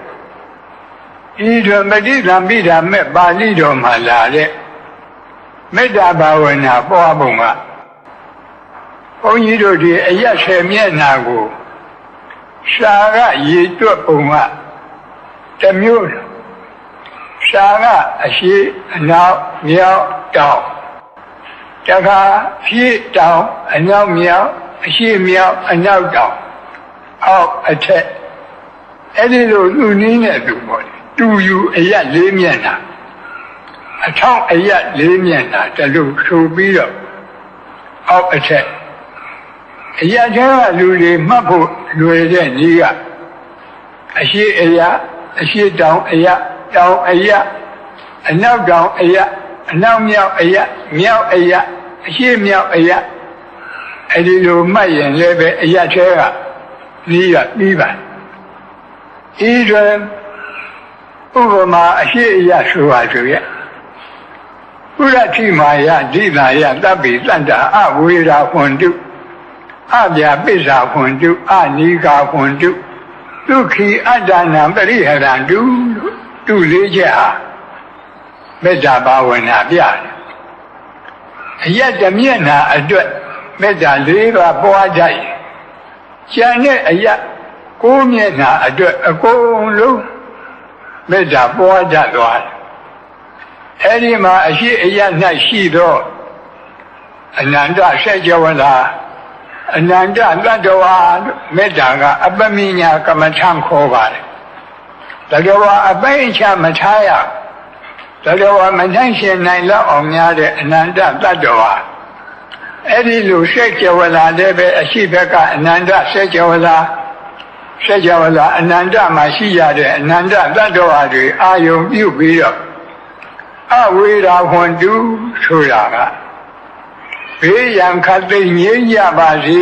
ဤတွင်ပဋိသင်္ပိဓာမဲ့ပါဠိတော်မှာလာတဲ့မေတ္တာဘာဝနာပွားပုံကဘုန်းကြီးတို့ဒီအရက်10မျက်နှာကိုရှားကရေတွက်ပုံကတစ်မျိုးရှားကအရှိအနောက်မြောက်တောင်တခါဖြည့်တောင်အနောက်မြောက်အရှိမြောက်အနောက်တောင်အောက်အထက်အဲ့ဒီလိုလူနည်းနဲ့သူပေါ့တူယူအရက်4မျက်နှာအထောက်အရက်4မျက်နှာတလူဆိုပြီးတော့အောက်အထက်အရက်ကျကလူတွေမှတ်ဖို့လွယ်တဲ့နည်းကအရှိအရက်အရှိတောင်အရက်တောင်အရက်အနောက်တောင်အရက်အနောက်မြောက်အရက်မြောက်အရက်အရှိမြောက်အရက်အဲ့ဒီလိုမှတ်ရင်လည်းပဲအရက်ထဲကနည်းကပြီးပါဤတွင်ဥပမာအရှိအယဆိုပါဆိုရဲ့ဥရတိမာယဒိသာယတပ္ပိတန္တာအဝေရာဟွန်တုအပြာပိစ္ဆာဟွန်တုအနိကာဟွန်တုဒုက္ခိအတ္တနာပရိဟရန္တုတုလေးချက်ဟာမေတ္တာဘာဝနာပြတယ်အယက်တမျက်နှာအတွက်မေတ္တာ4ပါးပွားကြရင်ကျန်တဲ့အယက်9မျက်နှာအတွက်အကုန်လုံးမေတ္တာပွားကြသွားတယ်အဲ့ဒီမှာအရှိအယ၌ရှိသောအနန္တဆက်ကြဝဠာအနန္တတတ္တဝါမေတ္တာကအပမိညာကမ္မထံခေါ်ပါတယ်တတ္တဝါအပိဉ္ချမထားရတတ္တဝါမနိုင်ရှင်နိုင်လောက်အောင်များတဲ့အနန္တတတ္တဝါအဲ့ဒီလိုဆက်ကြဝဠာလည်းပဲအရှိဘက်ကအနန္တဆက်ကြဝဠာဆက်ကြဝဠာအနန္တမှာရှိရတဲ့အနန္တတတ္တဝါတွေအာယုံပြုပြီးတော့အဝေရာဟွန်တုဆိုတာကဘေးရန်ခတ်သိငြိမ်းကြပါစေ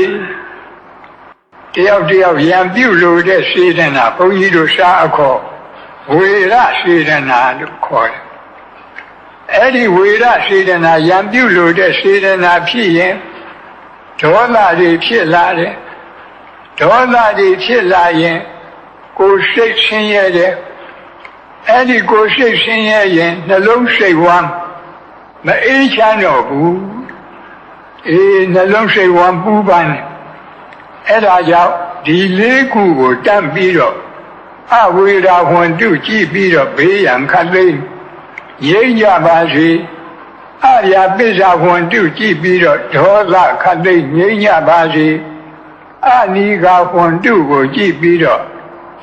တယောက်တယောက်ရန်ပြုလို့တဲ့စေတနာဘုန်းကြီးတို့ရှားအခေါ်ဝေရစေတနာလို့ခေါ်တယ်အဲ့ဒီဝေရစေတနာရန်ပြုလို့တဲ့စေတနာဖြစ်ရင်ဒေါသတွေဖြစ်လာတယ်ဒေါသတွေဖြစ်လာရင်ကိုယ်စိတ်ဆင်းရဲတယ်အဲ့ဒီကိုယ်စိတ်ဆင်းရဲရင်နှလုံးစိတ်ဝမ်းမအေးချမ်းတော့ဘူးနှလုံးစိတ်ဝမ်းပူပန်တယ်အဲ့ဒါကြောင့်ဒီ4ခုကိုတတ်ပြီးတော့အဝေရာဟွန်တုကြည့်ပြီးတော့ဘေးရန်ခတ်သိမ်းငြိမ်းကြပါစေအရာပစ္စာဟွန်တုကြည့်ပြီးတော့ဒေါသခတ်သိမ်းငြိမ်းကြပါစေအနိကာဟွန်တုကိုကြည့်ပြီးတော့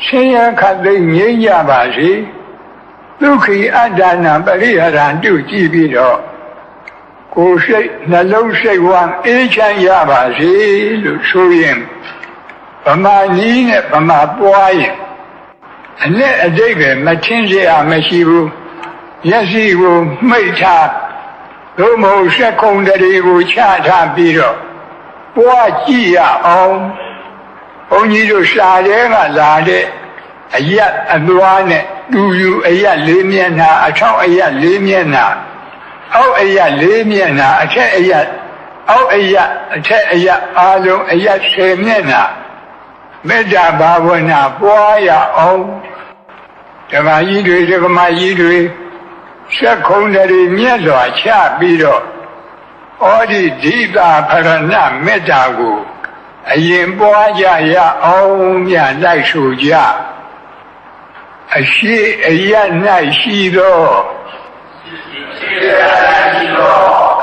ဆင်းရဲခတ်သိမ်းငြိမ်းကြပါစေဒုက္ခိအတ္တနာပရိဟရန္တုကြည့်ပြီးတော့ကိုယ်စိတ်နှလုံးစိတ်ဝမ်းအေးချမ်းရပါစေလို့ဆိုရင်ဗမာနည်းနဲ့ဗမာပွားရင်အနဲ့အတိတ်ပဲမထင်เสียမရှိဘူး မျက်စိကိုမှိတ်ထားသို့မဟုတ်စက်ခုံတရီကိုချထားပြီးတော့ပွားကြည့်ရအောင်ဘုန်းကြီးတို့ရှားတဲ့ကလာတဲ့အရက်အသွားနဲ့တူယူအရက်လေးမျက်နှာအထောက်အရက်လေးမျက်နှာအောက်အရက်လေးမျက်နှာအထက်အရက်အောက်အရက်အထက်အရက်အားလုံးအရက်10မျက်နှာမေတ္တာဘာဝနာပွားရအောင်ဓမ္မကြီးတွေဓမ္မကြီးတွေစက်ခုံတွေမြတ်စွာချပြီးတော့ဩဒီဒိတာဖရဏမေတ္တာကိုအရင်ပွားကြရအောင်မြတ်လိုက်ဆိုကြအရှိအယ၌ရှိသော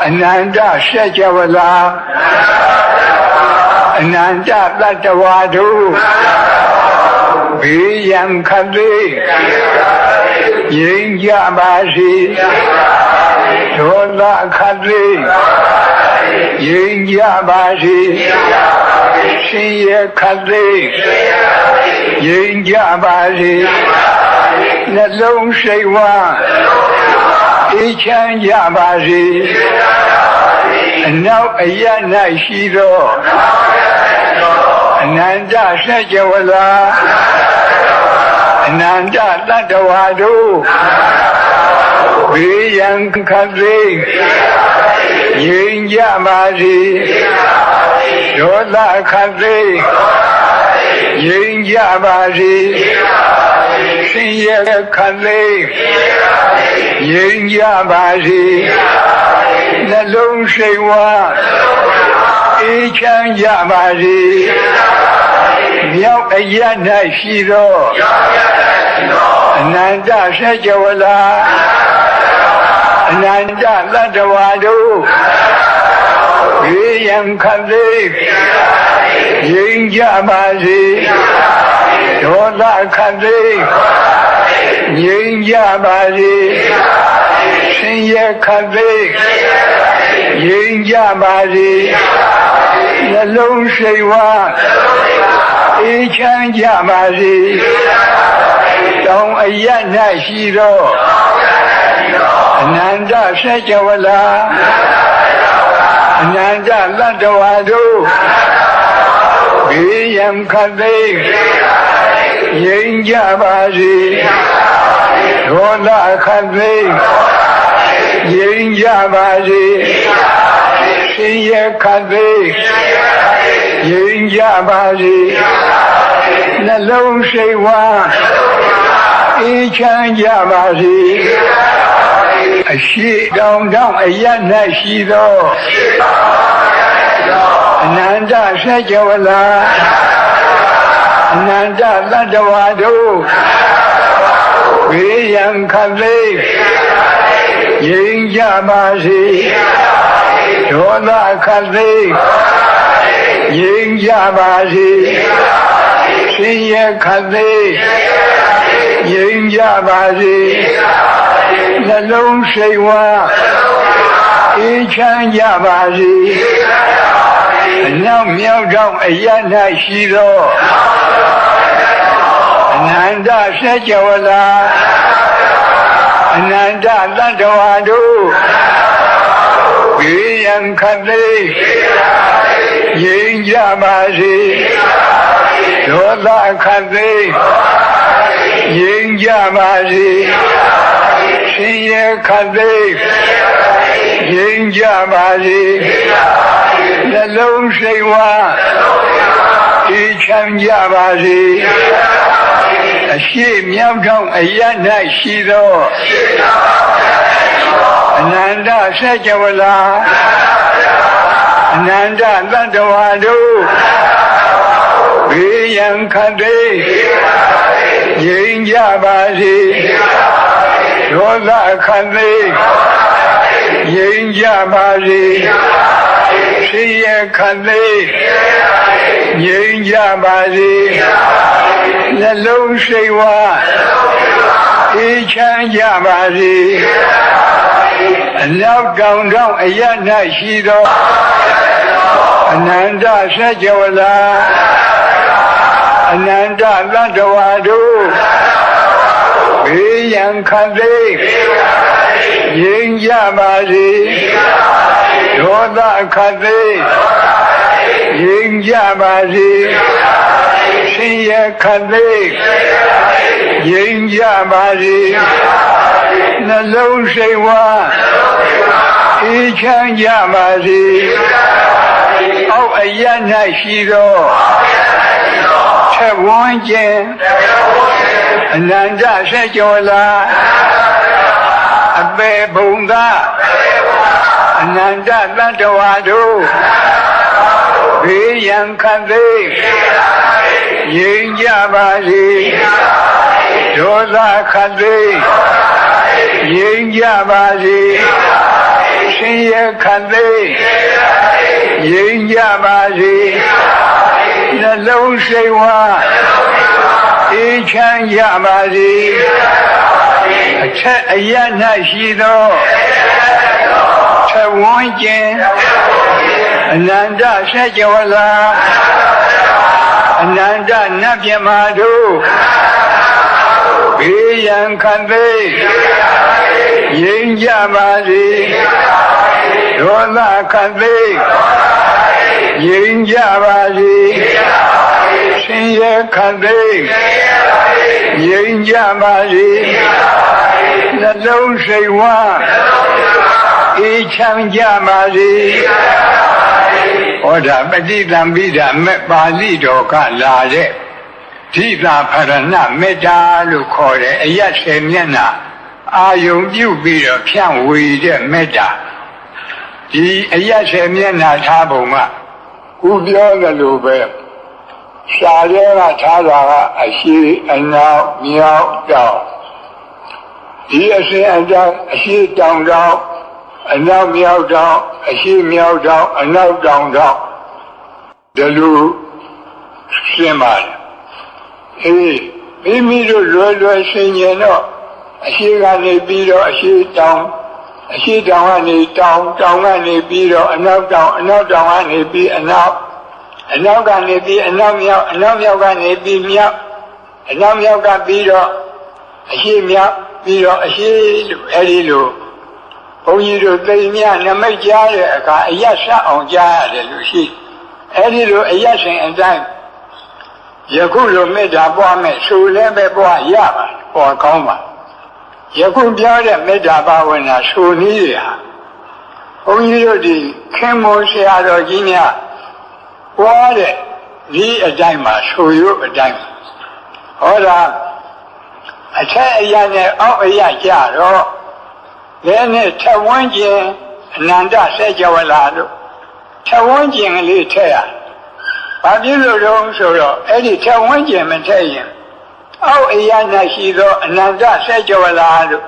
အနန္တစัจ java လာအနန္တတတ္တဝါတို့ဘေးရန်ခတ်သေးငြိမ်းကြပါစေဒေါသခတ်သေးငြိမ်းကြပါစေရှင်ရခတ်သေးငြိမ်းကြပါစေနှလုံးစိတ်ဝမ်းအေးချမ်းကြပါစေအနောက်အရ၌ရှိသောအနန္တစัจ java လာအနန္တတတ္တဝါတို့ဘေးရန်ခတ်သေးငြိမ်းကြပါစေဒေါသခတ်သေးငြိမ်းကြပါစေရှင်ရခတ်သေးငြိမ်းကြပါစေနှလုံးစိတ်ဝမ်းအေးချမ်းကြပါစေမြောက်အရ၌ရှိသောအနန္တစัจ java လာအနန္တတတ္တဝါတို့ဘေးရန်ခတ်သေးငြိမ်းကြပါစေဒေါသခတ်သေးငြိမ်းကြပါစေရှင်ရခတ်သေးငြိမ်းကြပါစေနှလုံးစိတ်ဝမ်းအေးချမ်းကြပါစေတောင်အရ၌ရှိသောအနန္တစัจ java လာအနန္တတတ္တဝါတို့ဘေးရန်ခတ်သေးငြိမ်းကြပါစေဒေါသခတ်သေးငြိမ်းကြပါစေရှင်ရခတ်သေးငြိမ်းကြပါစေနှလုံးစိတ်ဝမ်းအေးချမ်းကြပါစေအရှိတောင်တောင်အရ၌ရှိသောအနန္တစัจ java လာအနန္တတတ္တဝါတို့ဘေးရန်ခတ်သေးငြိမ်းကြပါစေဒေါသခတ်သေးငြိမ်းကြပါစေရှင်ရခတ်သေးငြိမ်းကြပါစေနှလုံးစိတ်ဝမ်းအေးချမ်းကြပါစေအနောက်မြောက်တောင်အရ၌ရှိသောအနန္တစัจ java လာအနန္တတတ္တဝါတို့ဘေးရန်ခတ်သေးငြိမ်းကြပါစေဒေါသခတ်သေးငြိမ်းကြပါစေရှင်ရခတ်သေးငြိမ်းကြပါစေနှလုံးစိတ်ဝမ်းအေးချမ်းကြပါစေအရှိမြောက်ထောင်အရ၌ရှိသောအနန္တစัจ java လာအနန္တတတ္တဝါတို့ဘေးရန်ခတ်သေးငြိမ်းကြပါစေဒေါသခတ်သေးငြိမ်းကြပါစေရှင်ရခတ်သေးငြိမ်းကြပါစေနှလုံးစိတ်ဝမ်းအေးချမ်းကြပါစေအနောက်တောင်တောင်အရ၌ရှိသောအနန္တစัจ java လာအနန္တတတ္တဝါတို့ ဘေးရန်ခတ်သိမ်းငြိမ်းကြပါစေဒေါသခတ်သိမ်းငြိမ်းကြပါစေဆင်းရဲခတ်သိမ်းငြိမ်းကြပါစေနှလုံးစိတ်ဝါအေးချမ်းကြပါစေအောက်အရ၌ရှိသောထက်ဝန်းကျင်အနန္တဆက်ကျော်လာအပေဘုံသာအနန္တသတ္တဝါတို့ဘေးရန်ခတ်သိမ်းငြိမ်းကြပါစေဒေါသခတ်သိမ်းငြိမ်းကြပါစေဆင်းရဲခတ်သိမ်းငြိမ်းကြပါစေနှလုံးစိတ်ဝါအေးချမ်းကြပါစေအထက်အရ၌ရှိသောထက်ဝန်းကျင်အနန္တဆက်ကျော်လာအနန္တနတ်မြတ်မာတို့ဘေးရန်ခတ်သိမ်းငြိမ်းကြပါစေဒေါသခတ်သိမ်းငြိမ်းကြပါစေဆင်းရဲခတ်သိမ်းငြိမ်းကြပါစေနှလုံးစိတ်ဝါအေးချမ်းကြပါစေဟောဒါပฏิသံပိဒမေပါဠိတော်ကလာတဲ့ဓိတာဖရဏမေတ္တာလို့ခေါ်တဲ့အယတ်10မျက်နှာအာယုံပြုပြီးတော့ဖြန့်ဝေတဲ့မေတ္တာဒီအယတ်10မျက်နှာထားပုံကခုပြောသလိုပဲရှားရဲကထားတာကအရှိအနောက်မြောက်တောင်ဒီအစဉ်အတိုင်းအရှိတောင်တောင်အနောက်မြောက်တောင်အရှိမြောက်တောင်အနောက်တောင်တောင်ဒီလိုရှင်းပါတယ်မိမိတို့လွယ်ဆင်ញင်တော့အရှိကနေပြီးတော့အရှိတောင်ကနေတောင်ကနေပြီးတော့အနောက်တောင်ကနေပြီးအနောက်ကနေပြီးအနောက်မြောက်ကနေပြီးမြောက်အနောက်မြောက်ကပြီးတော့အရှိမြောက်ပြီးတော့အရှိလို့အဲဒီလိုဘုန်းကြီးတို့သိမြနမိတ်ကြားတဲ့အခါအယတ်ဆက်အောင်ကြားရတယ်လို့ရှိအဲဒီလိုအယတ်စဉ်အတိုင်းယခုလိုမေတ္တာပွားမယ်ဆိုလည်းပဲပွားရပါပေါ်ကောင်းပါယခုပြောတဲ့မေတ္တာဘာဝနာဆိုနည်းတွေဟာဘုန်းကြီးတို့ဒီခင်မောဆရာတော်ကြီးများပွားတဲ့ဒီအတိုင်းမှာဆိုရုပ်အတိုင်းဟောတာအထက်အရာနဲ့အောက်အရာကြတော့လည်းနဲ့ထဝန်းကျင်အနန္တဆက်ကြဝလာတို့ထဝန်းကျင်ကလေးထည့်ရဘာဖြစ်လို့တော့ဆိုတော့အဲ့ဒီထဝန်းကျင်မထည့်ရင်အောက်အရာ၌ရှိသောအနန္တဆက်ကြဝလာတို့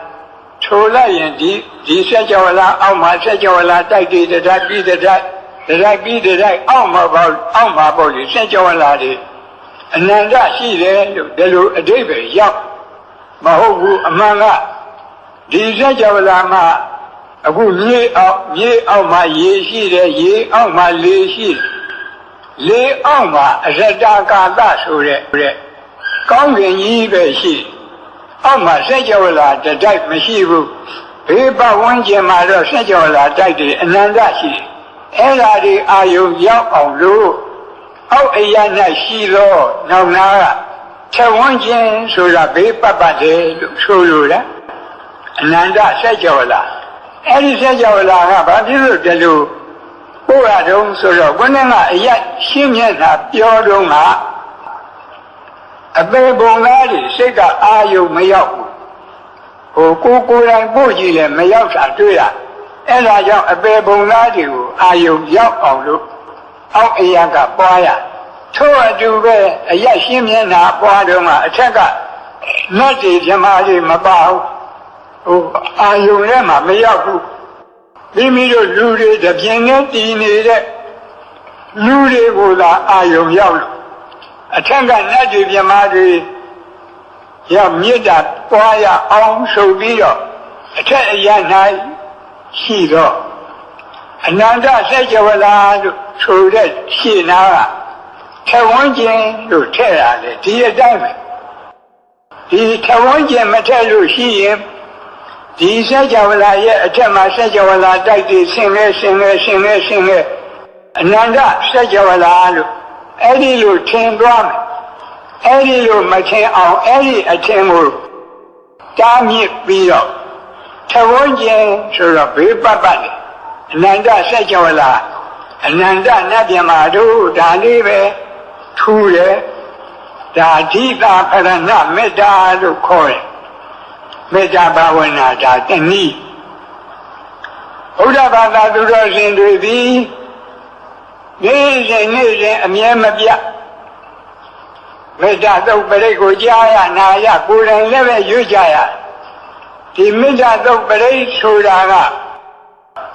ထိုလိုက်ရင်ဒီဆက်ကြဝလာအောက်မှာဆက်ကြဝလာတိုက်တည်တတိုက်ပြီးတတိုက်အောက်မှာပေါ့လေဆက်ကြဝလာတွေအနန္တရှိတယ်လို့ဒီလိုအဓိပ္ပာယ်ရောက်မဟုတ်ဘူးအမှန်ကဒီဆက်ကြဝလာမှာအခုမြေအောက်မှာရေရှိတယ်ရေအောက်မှာလေရှိတယ်လေအောက်မှာအရတကာသဆိုတဲ့ကောင်းကင်ကြီးပဲရှိအောက်မှာဆက်ကြဝလာတတိုက်မရှိဘူးဘေးပတ်ဝန်းကျင်မှာတော့ဆက်ကြဝလာတိုက်တယ်အနန္တရှိတယ်အဲ့ဓာဒီအာယုံရောက်အောင်လို့အောက်အရာ၌ရှိသောနောက်နာကထဝန်းကျင်ဆိုတာဘေးပတ်တယ်လို့ဆိုလိုတယ်အနန္တဆက်ကြဝလာအဲ့ဒီဆက်ကြဝလာကဘာဖြစ်လို့ဒီလိုပို့ရတုံးဆိုတော့ခုနကအရာရှင်းမျက်နှာပြောတုံးကအပေပုံသားတွေစိတ်ကအာယုံမရောက်ဘူးဟိုကိုယ်တိုင်ပို့ကြည့်လဲမရောက်တာတွေ့ရအဲ့ဒါကြောင့်အပေပုံသားတွေကိုအာယုံရောက်အောင်လို့အောက်အရာကပွားရထို့အတူပဲအရာရှင်းမျက်နှာပွားတုံးကအထက်ကနတ်တွေဓမ္မတွေမပါဘူးအာယုံထဲမှာမရောက်ဘူးမိမိတို့လူတွေတပြင်းနဲ့တည်နေတဲ့လူတွေကိုသာအာယုံရောက်လို့အထက်ကနတ်တွေဓမ္မတွေရောက်မြစ်တာပွားရအောင်ဆိုပြီးတော့အထက်အရာ၌ရှိတော့အနန္တဆက်ကြဝလာလို့ဆိုတဲ့ရှင်းနာကထဝန်းကျင်လို့ထည့်ရတယ်ဒီအတိုင်းပဲ ဒီထဝန်းကျင်မထက်လို့ရှိရင်ဒီစัจ java လာရဲ့အထက်မှာစัจ java လာတိုက်တည်ဆင်းလဲအနန္တစัจ java လာလို့အဲ့ဒီလိုထင်သွားမယ်အဲ့ဒီလိုမထင်အောင်အဲ့ဒီအထင်ကိုတားမြစ်ပြီးတော့ထဝန်းကျင်ဆိုတော့ဘေးပတ်ပတ်လေအနန္တစัจ java လာအနန္တနတ်ပြန်မှာတို့ဒါလေးပဲထူးတယ်ဒါဓိတာဖရဏမေတ္တာလို့ခေါ်တယ်မေတ္တာဘာဝနာဒါတနည်းဘုရားဘာသာသူတော်ရှင်တွေသည်နေ့စဉ်အမြဲမပြတ်မေတ္တာသုတ်ပရိတ်ကိုကြားရနာရကိုယ်တိုင်လည်းပဲရွတ်ကြရဒီမေတ္တာသုတ်ပရိတ်ဆိုတာက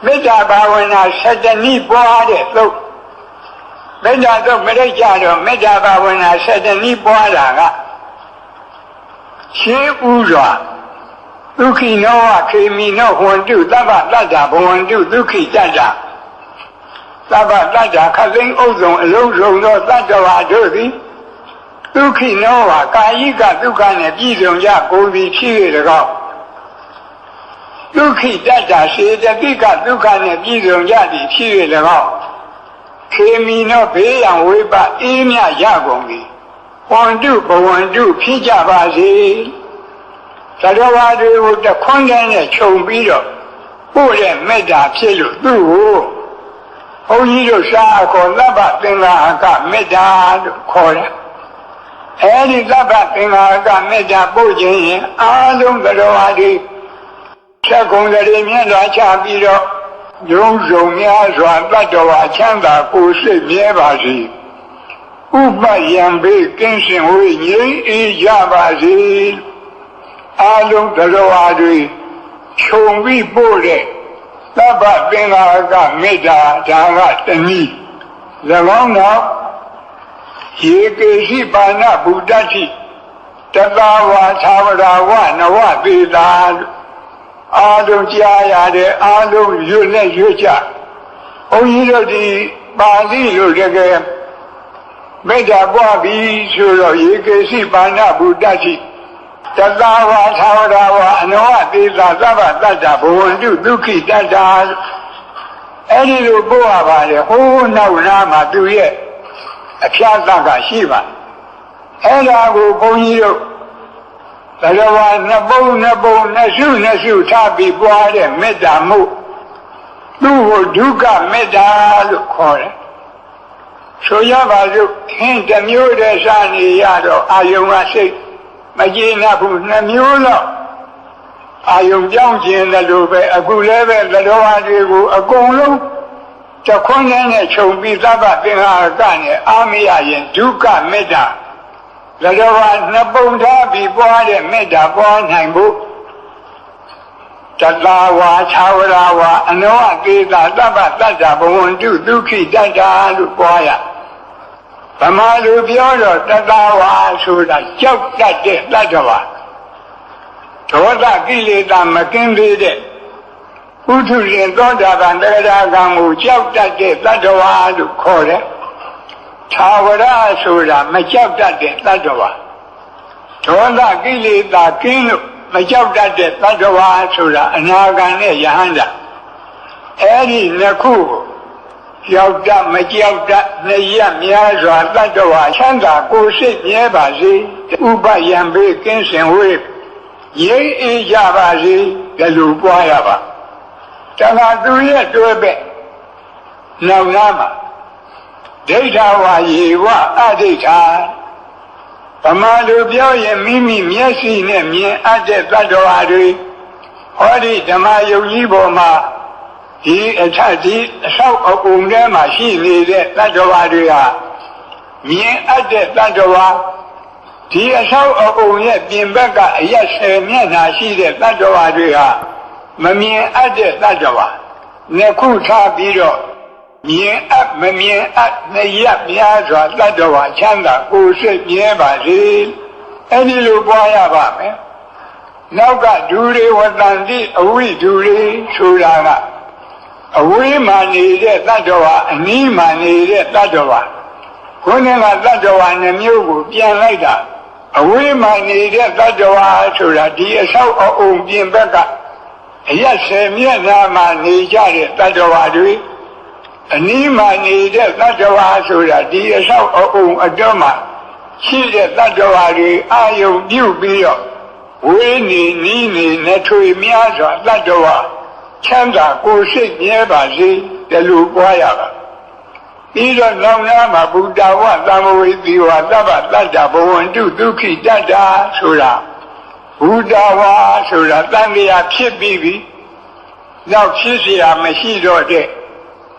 မေတ္တာဘာဝနာ7နည်းပွားတဲ့သုတ်မေတ္တာသုတ်ပရိတ်ကြတော့မေတ္တာဘာဝနာ7နည်းပွားတာကရှင်းဥစွာဒုက္ခိနောဝခေမိနောဟွန္တုသဗ္ဗတတ္တာဘဝန္တုဒုက္ခိတတ္တာသဗ္ဗတတ္တာခသိန်းဥစ္စုံအလုံးစုံသောတတ္တဝါတို့သည်ဒုက္ခိနောဝကာယိကဒုက္ခနှင့်ပြည့်စုံကြကိုယ်သည်ဖြစ်၍၎င်းဒုက္ခိတတ္တာစေတသိကဒုက္ခနှင့်ပြည့်စုံကြသည်ဖြစ်၍၎င်းခေမိနောဘေးရန်ဝိပအေးမြရကုန်သည်ဟွန္တုဘဝန္တုဖြစ်ကြပါစေသတ္တဝါတွေကိုတခွန်းနဲ့ခြုံပြီးတော့ပို့တဲ့မေတ္တာဖြစ်လို့သူ့ကိုဘုန်းကြီးတို့ရှားခေါ်သဗ္ဗသင်္ဃာကမေတ္တာလို့ခေါ်တယ်အဲဒီသဗ္ဗသင်္ဃာကမေတ္တာပို့ခြင်းရင်အားလုံးသတ္တဝါတွေချက်ကုံတွေမြတ်စွာချပြီးတော့ယုံစုံများစွာတတ္တဝါချမ်းသာကိုယ်စိတ်မြဲပါစေဥပယံဘေးကင်းစင်ဝေးငြိမ်းအေးကြပါစေအလုံးသတ္တဝါတွေခြုံပြီးပို့တဲ့သဗ္ဗသင်္ဃာကမေတ္တာဒါကတနည်း၎င်းတော့ယေကေရှိပါဏဗုဒ္ဓတိတသာဝါသာဝရဝနဝသေတာအာလုံးကြားရတဲ့အာလုံးရွတ်နဲ့ရွတ်ကြဘုန်းကြီးတို့ဒီပါဠိလိုတကယ်မေတ္တာပွားပြီးဆိုတော့ယေကေရှိပါဏဗုဒ္ဓတိတသာဝါသာဝရဝအနဝသေသာသဗ္ဗတတ္တဘဝန္တုဒုက္ခိတတ္တာအဲ့ဒီလိုပို့ရပါလေဟိုးနောက်နာမှာသူရဲ့အဖျားသက်ကရှိပါအဲ့ဒါကိုဘုန်းကြီးတို့သတ္တဝါနှစ်ပုံနှစ်စုထားပြီးပွားတဲ့မေတ္တာမှုသူ့ကိုဒုက္ခမေတ္တာလို့ခေါ်တယ်ဆိုရပါစို့ဟင်းတစ်မျိုးတည်းစားနေရတော့အာယုံကစိတ်မကျေနပ်ဘူး2မျိုးလောက်အာယုံကြောင်းခြင်းလို့ပဲအခုလည်းပဲသတ္တဝါတွေကိုအကုန်လုံးတခွန်းနဲ့ခြုံပြီးသဗ္ဗသင်္ဃာကနဲ့အာမရရင်ဒုက္ခမေတ္တာသတ္တဝါနှစ်ပုံထားပြီးပွားတဲ့မေတ္တာပွားနိုင်ဖို့တသာဝါသာဝရဝအနဝကေတာသဗ္ဗတတ္တဘဝန္တုဒုက္ခိတတ္တာလို့ပွားရဗမာလူပြောတော့တသာဝါဆိုတာကြောက်တတ်တဲ့တတ္တဝါဒေါသကိလေသာမကင်းသေးတဲ့ဥထုရှင်သောတာပန်တဂရကံကိုကြောက်တတ်တဲ့တတ္တဝါလို့ခေါ်တယ်သာဝရဆိုတာမကြောက်တတ်တဲ့တတ္တဝါဒေါသကိလေသာကင်းလို့မကြောက်တတ်တဲ့တတ္တဝါဆိုတာအနာဂံနဲ့ယဟန္တာအဲ့ဒီနှစ်ခုကြောက်တတ်မကြောက်တတ်နှစ်ရများစွာတတ္တဝါချမ်းသာကိုယ်စိတ်မြဲပါစေဥပယံဘေးကင်းစင်ဝေးငြိမ်းအေးကြပါစေဒီလိုပွားရပါတခါသူရဲ့တွဲပဲ့နောက်နာမှာဒိဋ္ဌဝါယေဝအဒိဋ္ဌာဗမာလူပြောရင်မိမိမျက်စိနဲ့မြင်အပ်တဲ့တတ္တဝါတွေဟောဒီဓမ္မယုံကြီးပေါ်မှာဒီအထက်ဒီအဆောက်အအုံထဲမှာရှိနေတဲ့တတ္တဝါတွေဟာမြင်အပ်တဲ့တတ္တဝါဒီအဆောက်အအုံရဲ့ပြင်ဘက်ကအရက်10မျက်နှာရှိတဲ့တတ္တဝါတွေဟာမမြင်အပ်တဲ့တတ္တဝါနှစ်ခုထားပြီးတော့မြင်အပ်မမြင်အပ်နှစ်ရများစွာတတ္တဝါချမ်းသာကိုယ်စိတ်မြဲပါစေအဲ့ဒီလိုပွားရပါမယ်နောက်ကဒူတွေဝတ္တန်တိအဝိဒူတွေဆိုတာကအဝေးမှနေတဲ့တတ္တဝါအနီးမှနေတဲ့တတ္တဝါခုနကတတ္တဝါနှမျိုးကိုပြန်လိုက်တာ အဝိမာနေတဲ့တတ္တဝါဆိုတာဒီအဆောက်အအုံပြင်ဘက်ကအရက်ဆယ်မျက်နှာမှာနေကြတဲ့တတ္တဝါတွေအနီးမှာနေတဲ့တတ္တဝါဆိုတာဒီအဆောက်အအုံအတွင်းမှာရှိတဲ့တတ္တဝါတွေအာယုံပြုပြီးတော့ဝေးနေနီးနေနှထွေများစွာတတ္တဝါချမ်းသာကိုယ်စိတ်မြဲပါစေဒီလိုပွားရပါပြီးတော့နောက်နာမှာဘုဒ္ဓဝသံဃဝေသီဝသဗ္ဗတတ္တဘဝန္တုဒုက္ခိတတ္တာဆိုတာဘုဒ္ဓဝါဆိုတာတန်တရားဖြစ်ပြီးပြီနောက်ဖြစ်เสียမရှိတော့တဲ့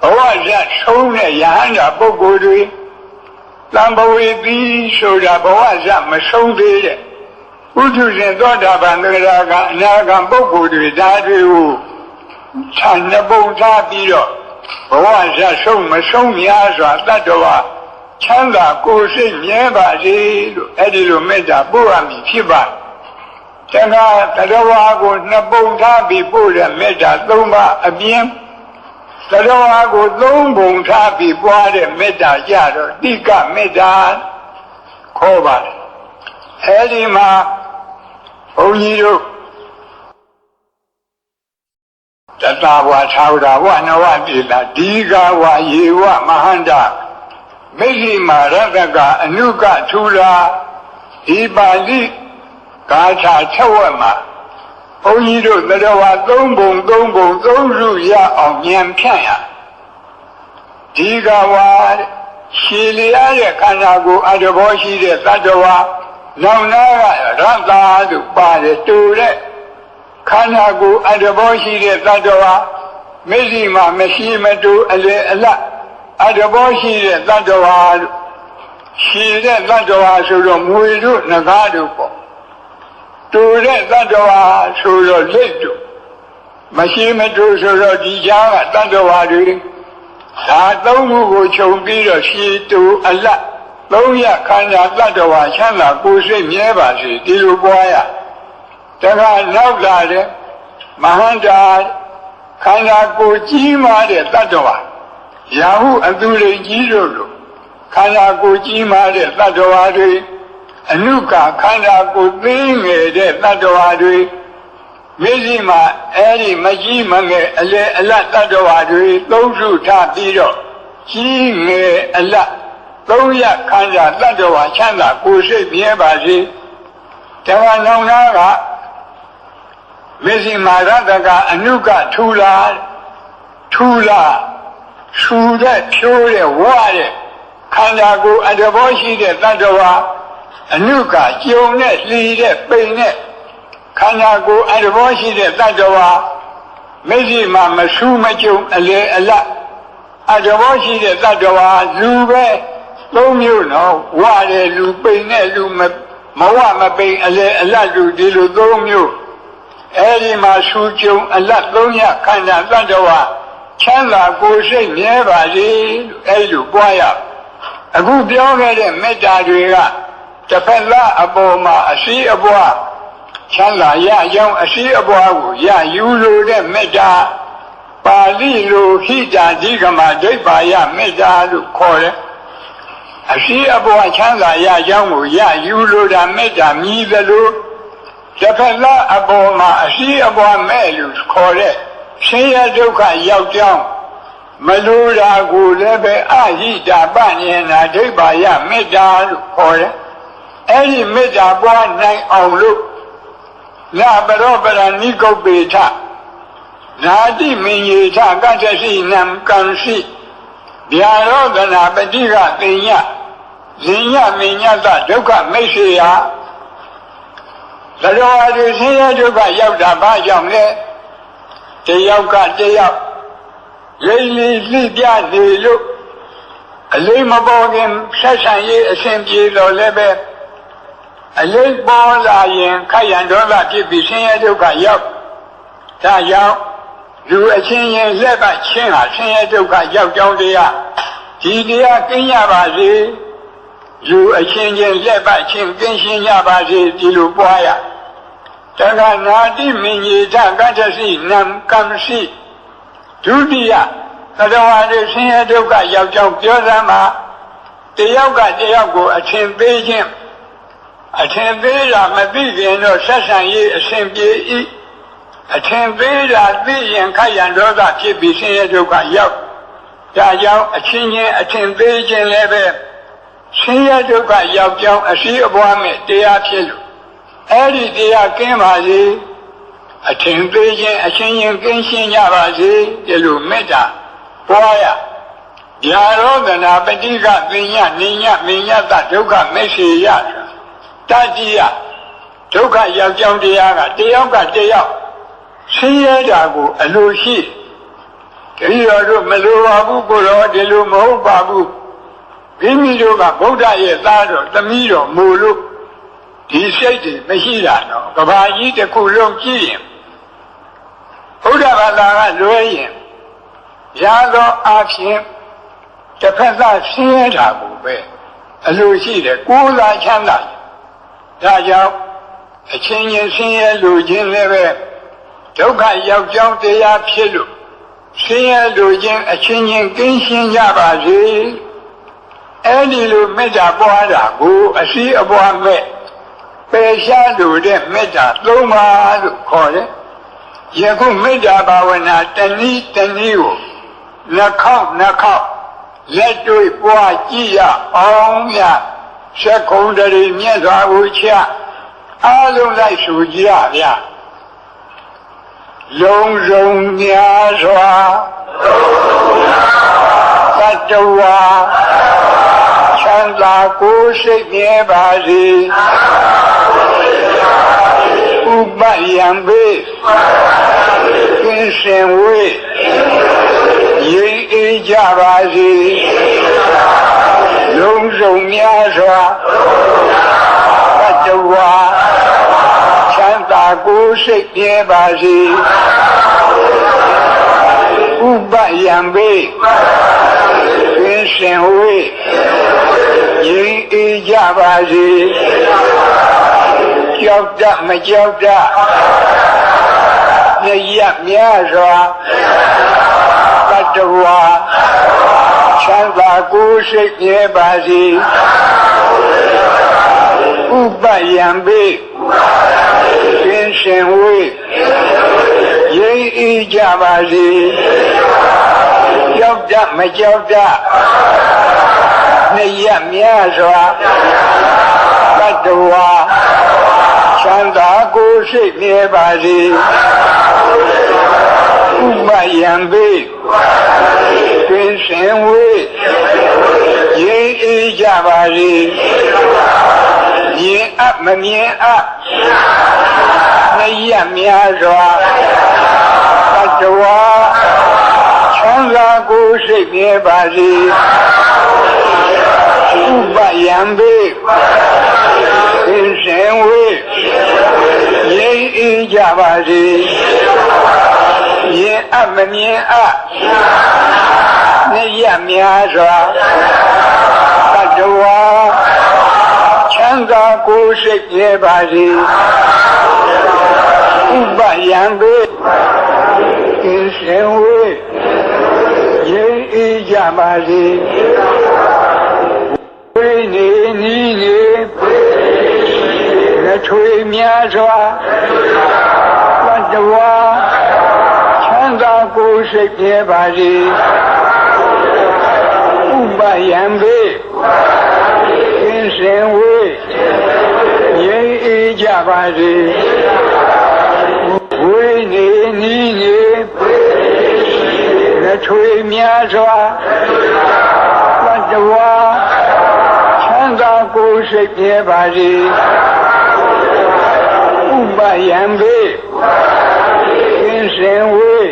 ဘဝဇတ်ဆုံးတဲ့ယဟန္တာပုဂ္ဂိုလ်တွေသံဃဝေသီဆိုတာဘဝဇတ်မဆုံးသေးတဲ့ဥဒ္ဓရှင်သောတာပန်သရကအနာဂံပုဂ္ဂိုလ်တွေဒါတွေကိုခြံနှပုံထားပြီးတော့ဘဝဇတ်ဆုံးမဆုံးများစွာတတ္တဝါချမ်းသာကိုယ်စိတ်မြဲပါစေလို့အဲ့ဒီလိုမေတ္တာပို့ရမည်ဖြစ်ပါတခါတတ္တဝါကိုနှပုံထားပြီးပို့တဲ့မေတ္တာ၃ပါးအပြင်တတ္တဝါကို၃ပုံထားပြီးပွားတဲ့မေတ္တာကြတော့တိကမေတ္တာခေါ်ပါတယ်အဲ့ဒီမှာဘုန်းကြီးတို့တတဝါသာဝရဝနဝတိလာဒီဃဝါယေဝမဟန္တာမိစ္ဆိမာရတကအနုကထူလာဒီပါဠိဂါထာချက်ဝက်မှာဘုန်းကြီးတို့တတဝါ၃ပုံ၃စုရအောင်ဉာဏ်ဖြန့်ရဒီဃဝါရှည်လျားတဲ့ခန္ဓာကိုယ်အတ္တဘောရှိတဲ့တတ္တဝါနောင်နာကရတ္တာလို့ပါတယ်တူတဲ့ခန္ဓာကိုယ်အတ္တဘောရှိတဲ့တတ္တဝါမျက်စိမှာမရှိမတူအလေအလတ်အတ္တဘောရှိတဲ့တတ္တဝါရှိတဲ့တတ္တဝါဆိုတော့မွေတို့ငကားတို့ပေါ့တူတဲ့တတ္တဝါဆိုတော့လက်တို့မရှိမတူဆိုတော့ဒီကြားကတတ္တဝါတွေဒါသုံးခုကိုခြုံပြီးတော့ရှိတူအလတ်သုံးရခန္ဓာတတ္တဝါချမ်းသာကိုယ်စိတ်မြဲပါစေဒီလိုပွားရတခါနောက်လာတဲ့မဟန္တာခန္ဓာကိုယ်ကြီးမားတဲ့တတ္တဝါရာဟုအသူရိကြီးတို့လိုခန္ဓာကိုယ်ကြီးမားတဲ့တတ္တဝါတွေအနုကခန္ဓာကိုယ်သေးငယ်တဲ့တတ္တဝါတွေမျက်စိမှာအဲ့ဒီမကြီးမငယ်အလေအလတ်တတ္တဝါတွေသုံးစုထားပြီးတော့ကြီးငယ်အလတ်သုံးရခန္ဓာတတ္တဝါချမ်းသာကိုယ်စိတ်မြဲပါစေတခါနောင်နာကမျက်စိမာရတကအနုကထူလာထူတဲ့ဖြိုးတဲ့ဝါတဲ့ခန္ဓာကိုယ်အတ္တဘောရှိတဲ့တတ္တဝါအနုကကျုံနဲ့လှီတဲ့ပိန်နဲ့ခန္ဓာကိုယ်အတ္တဘောရှိတဲ့တတ္တဝါမျက်စိမှာမဆူးမကျုံအလေအလတ်အတ္တဘောရှိတဲ့တတ္တဝါလူပဲသုံးမျိုးနော်ဝါတဲ့လူပိန်နဲ့လူမဝမပိန်အလေအလတ်လူဒီလိုသုံးမျိုးအဲ့ဒီမှာဆူကျုံအလတ်သုံးရခန္ဓာတတ္တဝါချမ်းသာကိုယ်စိတ်မြဲပါစေလို့အဲ့လိုပွားရအခုပြောခဲ့တဲ့မေတ္တာတွေကတစ်ဖက်လားအပေါ်မှာအရှိအပွားချမ်းသာရကြောင်းအရှိအပွားကိုရယူလို့တဲ့မေတ္တာပါဠိလိုဟိတာဓိကမဒိဗ္ဗာယမေတ္တာလို့ခေါ်တယ်အရှိအပွားချမ်းသာရကြောင်းကိုရယူလို့တာမေတ္တာမြည်သလိုတစ်ဖက်လားအပေါ်မှာအရှိအပွားမဲ့လို့ခေါ်တဲ့ဆင်းရဲဒုက္ခရောက်ကြောင်းမလိုတာကိုလည်းပဲအဟိတာပဉ္စနာဒိဗ္ဗာယမေတ္တာလို့ခေါ်တယ်အဲ့ဒီမေတ္တာပွားနိုင်အောင်လို့နာပရောပရဏိကုပ္ပေထနာတိမင်ယေထကတ္တစီနံကံစီဗျာရောဒနာပတိကသိညဇိညမညတဒုက္ခမိတ်ဆေယသရောအတုဆင်းရဲဒုက္ခရောက်တာဘာကြောင့်လဲတယောက်ကတယောက်လိမ့်လီလိပြနေလို့အလေးမပေါ်ခင်ဆက်ဆံရေးအစဉ်ပြေတော်လည်းပဲအလေးပေါ်လာရင်ခက်ရန်ဒေါသဖြစ်ပြီးဆင်းရဲဒုက္ခရောက်ဒါကြောင့်လူအချင်းချင်းလက်ပတ်ချင်းဟာဆင်းရဲဒုက္ခရောက်ကြောင်းတရားဒီတရားကင်းရပါစေလူအချင်းချင်းလက်ပတ်ချင်းကင်းရှင်းကြပါစေဒီလိုပွားရတခါနာတိမင်ကြီးထကတ္တစီနံကံစီဒုတိယသတ္တဝါတွေဆင်းရဲဒုက္ခရောက်ကြောင်းပြောစမ်းမှာတယောက်ကတယောက်ကိုအထင်သေးခြင်း အထင်သေးတာမသိခင်တော့ဆက်ဆံရေးအစဉ်ပြေ၏အထင်သေးတာသိရင်ခိုက်ရန်ဒေါသဖြစ်ပြီးဆင်းရဲဒုက္ခရောက်ဒါကြောင့်အချင်းချင်းအထင်သေးခြင်းလည်းပဲဆင်းရဲဒုက္ခရောက်ကြောင်းအစည်းအပွားမဲ့တရားဖြစ်လို့အဲ့ဒီတရားကင်းပါစေအထင်သေးခြင်းအချင်းချင်းကင်းရှင်းကြပါစေဒီလိုမေတ္တာပွားရဗျာရောဒနာပฏิကပညာနိညမညတဒုက္ခမေရှိယတတိယဒုက္ခရောက်ကြောင်းတရားကတယောက်ကတယောက်ဆင်းရဲတာကိုအလိုရှိတတိယတို့မလိုပါဘူးကိုရောဒီလိုမဟုတ်ပါဘူးမိမိတို့ကဗုဒ္ဓရဲ့သားတော်သမီးတော်မို့လို့ဒီစိတ်တွေမရှိတာတော့ကဘာကြီးတစ်ခုလုံးကြည့်ရင်ဘုရားဘာသာကလွဲရင်ရသောအဖြစ်တစ်ဖက်သားဆင်းရဲတာကိုပဲအလိုရှိတယ်ကိုယ်သာချမ်းသာဒါကြောင့်အချင်းချင်းဆင်းရဲလိုခြင်းလည်းပဲဒုက္ခရောက်ကြောင်းတရားဖြစ်လို့ဆင်းရဲလိုခြင်းအချင်းချင်းကင်းရှင်းကြပါစေအဲ့ဒီလိုမေတ္တာပွားတာကိုအစည်းအပွားမဲ့ပယ်ရှားလိုတဲ့မေတ္တာသုံးပါလို့ခေါ်တယ်ယခုမေတ္တာဘာဝနာတနည်းတနည်းကိုနှခေါက်လက်တွေ့ပွားကြည့်ရအောင်ရသက္ကုံတရီမြတ်စွာဘုရားအားလုံးလိုက်ဆိုကြရဗျာလုံးစုံများစွာသတ္တဝါချမ်းသာကိုယ်စိတ်မြဲပါစေဥပယံဘေကင်းစင်ဝေးရိပ်အေးကြပါစေလုံးစုံများစွာသတ္တဝါချမ်းသာကိုယ်စိတ်မြဲပါစေဥပယံဘေကင်းစင်ဝေးရိပ်အေးကြပါစေကြောက်တတ်မကြောက်တတ်မြတ်များစွာသတ္တဝါချမ်းသာကိုယ်စိတ်မြဲပါစေဥပယံဘေကင်းစင်ဝေးရိပ်အေးကြပါစေကြောက်တတ်မကြောက်တတ်မြတ်များစွာသတ္တဝါချမ်းသာကိုယ်စိတ်မြဲပါစေဥပယံဘေကင်းစင်ဝေးရိပ်အေးကြပါစေမြင်အပ်မမြင်အပ်မြတ်များစွာသတ္တဝါချမ်းသာကိုယ်စိတ်မြဲပါစေဥပယံဘေကင်းစင်ဝေးရိပ်အေးကြပါစေမြင်အပ်မမြင်အပ်မြတ်များစွာသတ္တဝါချမ်းသာကိုယ်စိတ်မြဲပါစေဥပယံဘေကင်းစင်ဝေးရိပ်အေးကြပါစေဝိနေနီးနေလက်ထွေများစွာသတ္တဝါချမ်းသာကိုယ်စိတ်မြဲပါစေဥပယံဘေကင်းစင်ဝေးရိပ်အေးကြပါစေဝိနေနီးနေလက်ထွေများစွာသတ္တဝါချမ်းသာကိုယ်စိတ်မြဲပါစေဥပယံဘေကင်းစင်ဝေး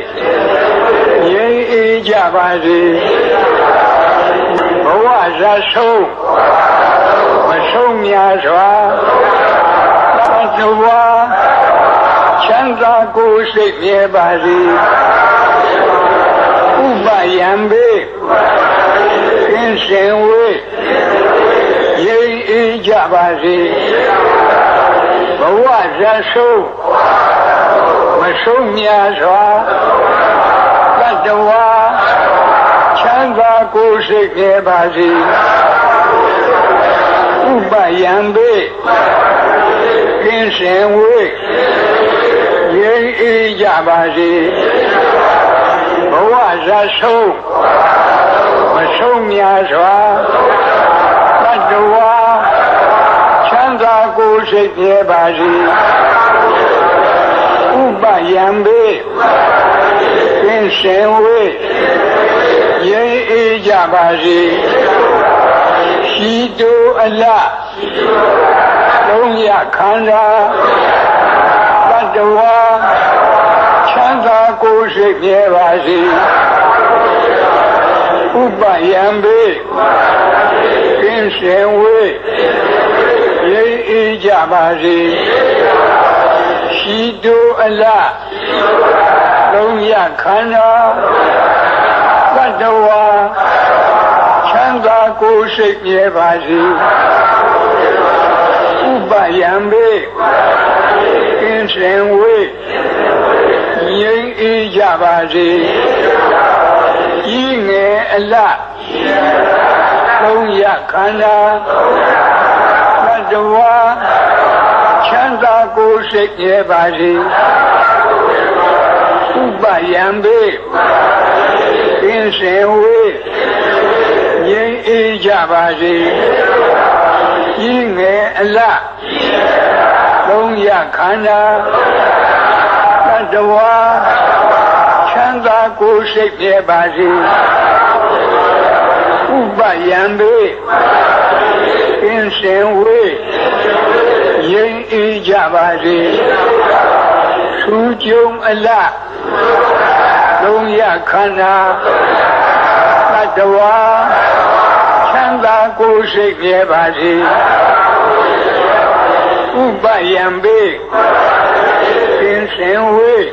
ရိပ်အေးကြပါစေဘဝဇာဆုံးမဆုံးများစွာသတ္တဝါချမ်းသာကိုယ်စိတ်မြဲပါစေဥပယံဘေကင်းစင်ဝေးရိပ်အေးကြပါစေဘဝဇာဆုံးမဆုံးများစွာသတ္တဝါချမ်းသာကိုယ်စိတ်မြဲပါစေဥပယံဘေ ကင်းစင်ဝေးငြိမ်းအေးကြပါစေဘဝဇာဆုံးမဆုံးများစွာတတ္တဝါချမ်းသာကိုယ်စိတ်ပြပါစေဥပယံဘေကင်းစင်ဝေးငြိမ်းအေးကြပါစေရှိတုအလလုံးရခန္ဓာတတ္တဝါချမ်းသာကိုယ်စိတ်ပြပါစေဥပယံဘေကင်းစင်ဝေးငြိမ်းအေးကြပါစေရှိတုအလလုံးရခန္ဓာတတ္တဝါချမ်းသာကိုယ်စိတ်ပြပါစေဥပယံဘေကင်းစင်ဝေးငြိမ်းအေးကြပါစေဤငယ်အလလုံးရခန္ဓာတတ္တဝါချမ်းသာကိုယ်စိတ်ပြပါစေဥပယံဘေကင်းစင်ဝေးငြိမ်းအေးကြပါစေဤငယ်အလလုံးရခန္ဓာတတ္တဝါချမ်းသာကိုယ်စိတ်ပြပါစေဥပယံဘေကင်းစင်ဝေးငြိမ်းအေးကြပါစေသူကြုံအလလုံးရခန္ဓာတတ္တဝါချမ်းသာကိုယ်စိတ်ပြပါစေဥပယံဘေကင်းစင်ဝေး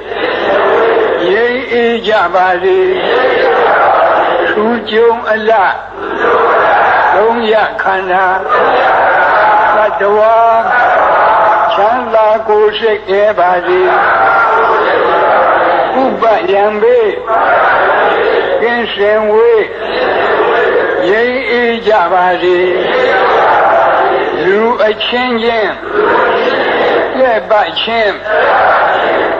ငြိမ်းအေးကြပါစေသူကြုံအလလုံးရခန္ဓာတတ္တဝါချမ်းသာကိုယ်စိတ်ပြပါစေဥပယံဘေကင်းစင်ဝေးငြိမ်းအေးကြပါစေလူအချင်းချင်းလက်ပတ်ချင်း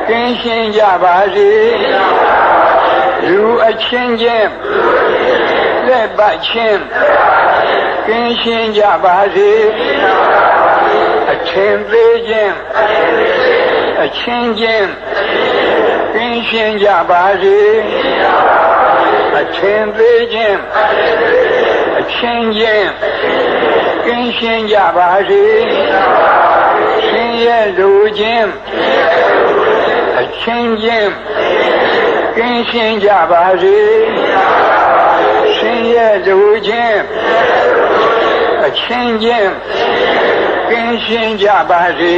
ကင်းရှင်းကြပါစေလူအချင်းချင်းလက်ပတ်ချင်းကင်းရှင်းကြပါစေအချင်းသေးချင်းအချင်းချင်းကင်းရှင်းကြပါစေအချင်းသေးချင်းအချင်းချင်းကင်းရှင်းကြပါစေရှင်ရဲ့လူချင်းအချင်းချင်းကင်းရှင်းကြပါစေရှင်ရဲ့လူချင်းအချင်းချင်းကင်းရှင်းကြပါစေ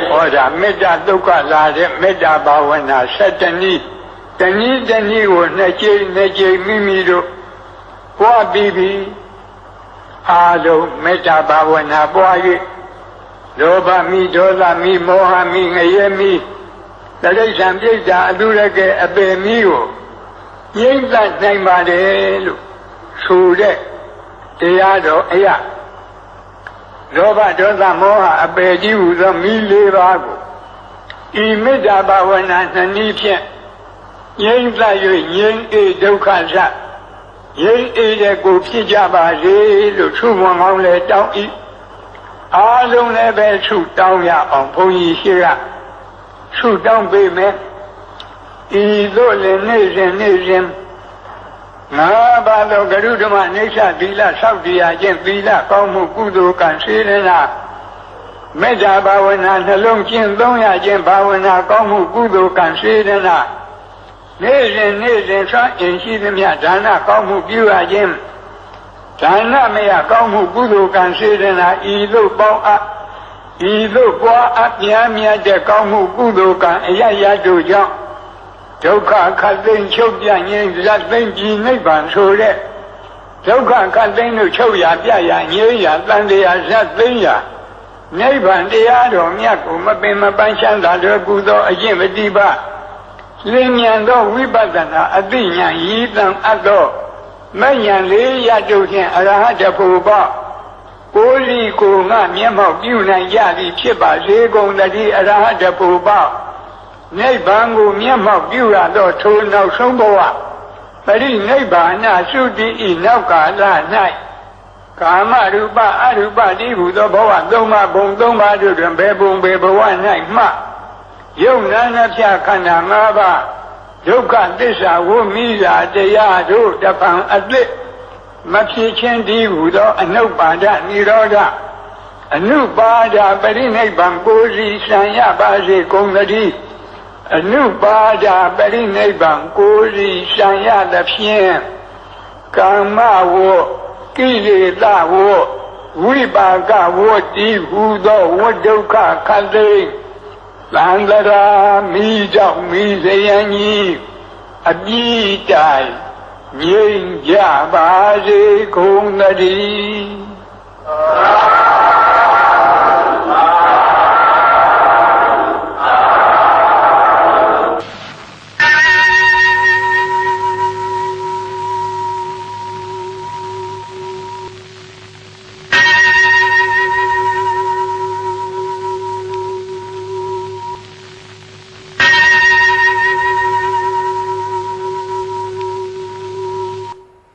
ဟောဒါမေတ္တာဒုက္ခလာတဲ့မေတ္တာဘာဝနာ7နည်းတနည်းကိုနှစ်ကြိမ်မိမိတို့ပွားပြီးအားလုံးမေတ္တာဘာဝနာပွား၍လောဘမိဒေါသမိမောဟမိငရဲမိတိရစ္ဆာန်ပြိတ္တာအတုရကဲအပေမိကိုငြိမ့်သက်နိုင်ပါတယ်လို့ဆိုတဲ့တရားတော်အရာလောဘဒေါသမောဟအပေကြီးဟူသောမိ၄ပါးကိုဤမေတ္တာဘာဝနာ2နည်းဖြင့်ငြိမ့်သက်၍ငြိမ့်အေးဒုက္ခစငြိမ့်အေးတဲ့ကိုဖြစ်ကြပါစေလို့ဆုမွန်ကောင်းလဲတောင်း၏အားလုံးလည်းပဲဆုတောင်းရအောင်ဘုန်းကြီးရှိကဆုတောင်းပေးမယ်ဤသို့လည်းနေ့စဉ်ငါဘာလို့ဂရုဓမ္မနိစ္စသီလဆောက်တည်ရခြင်းသီလကောင်းမှုကုသိုလ်ကံစေရနာမေတ္တာဘာဝနာနှလုံးကျင့်သုံးရခြင်းဘာဝနာကောင်းမှုကုသိုလ်ကံစေရနာနေ့စဉ်ဆွမ်းအင်ရှိသမျှဒါနကောင်းမှုပြုရခြင်းဒါနမယကောင်းမှုကုသိုလ်ကံစေရနာဤသို့ပေါင်းအပ်ဤသို့ပွားအပ်မြတ်တဲ့ကောင်းမှုကုသိုလ်ကံအရရတို့ကြောင့်ဒုက္ခခတ်သိမ်းချုပ်ပြငြိမ်းဇတ်သိမ်းပြီးနိဗ္ဗာန်ဆိုတဲ့ဒုက္ခခတ်သိမ်းလို့ချုပ်ရပြရငြိမ်းရတန်တရားဇတ်သိမ်းရနိဗ္ဗာန်တရားတော်မြတ်ကိုမပင်မပန်းချမ်းသာတော်ကုသောအကျင့်ပฏิပါလင်းမြန်သောဝိပဿနာအသိဉာဏ်ရည်တံအပ်သောမဉ္ဇဉ်လေးရတုဖြင့်အရဟတဖို့ပေါ့ ကိုယ်စီကိုငါမျက်မှောက်ပြုနိုင်ကြသည်ဖြစ်ပါစေကုန်သတည်းအရဟတပူပေါနိဗ္ဗာန်ကိုမျက်မှောက်ပြုရသောထိုနောက်ဆုံးဘဝပရိနိဗ္ဗာန်သုတိဤနောက်ကာလ၌ကာမရူပအရူပတိဟုသောဘဝသုံးပါးဘုံသုံးပါးတို့တွင်ဘယ်ဘုံဘယ်ဘဝ၌မှယုံနာနှဖြခန္ဓာ၅ပါးဒုက္ခသစ္စာဝိမိစာတရားတို့တပံအသစ်မဖြစ်ခြင်းတည်းဟုသောအနုပါဒနိရောဓအနုပါဒပရိနိဗ္ဗာန်ကိုစီဆံရပါစေကုန်သတည်းအနုပါဒပရိနိဗ္ဗာန်ကိုစီဆံရသဖြင့်ကာမဝေါကိလေသာဝေါဝိပါကဝေါတိဟုသောဝဋ္ဒုက္ခခတ်သိသံဃာမိကြောင့်မိစယံကြီးအပြည့်တိုင်ငြိမ်ကြပါစေကုန်သတည်း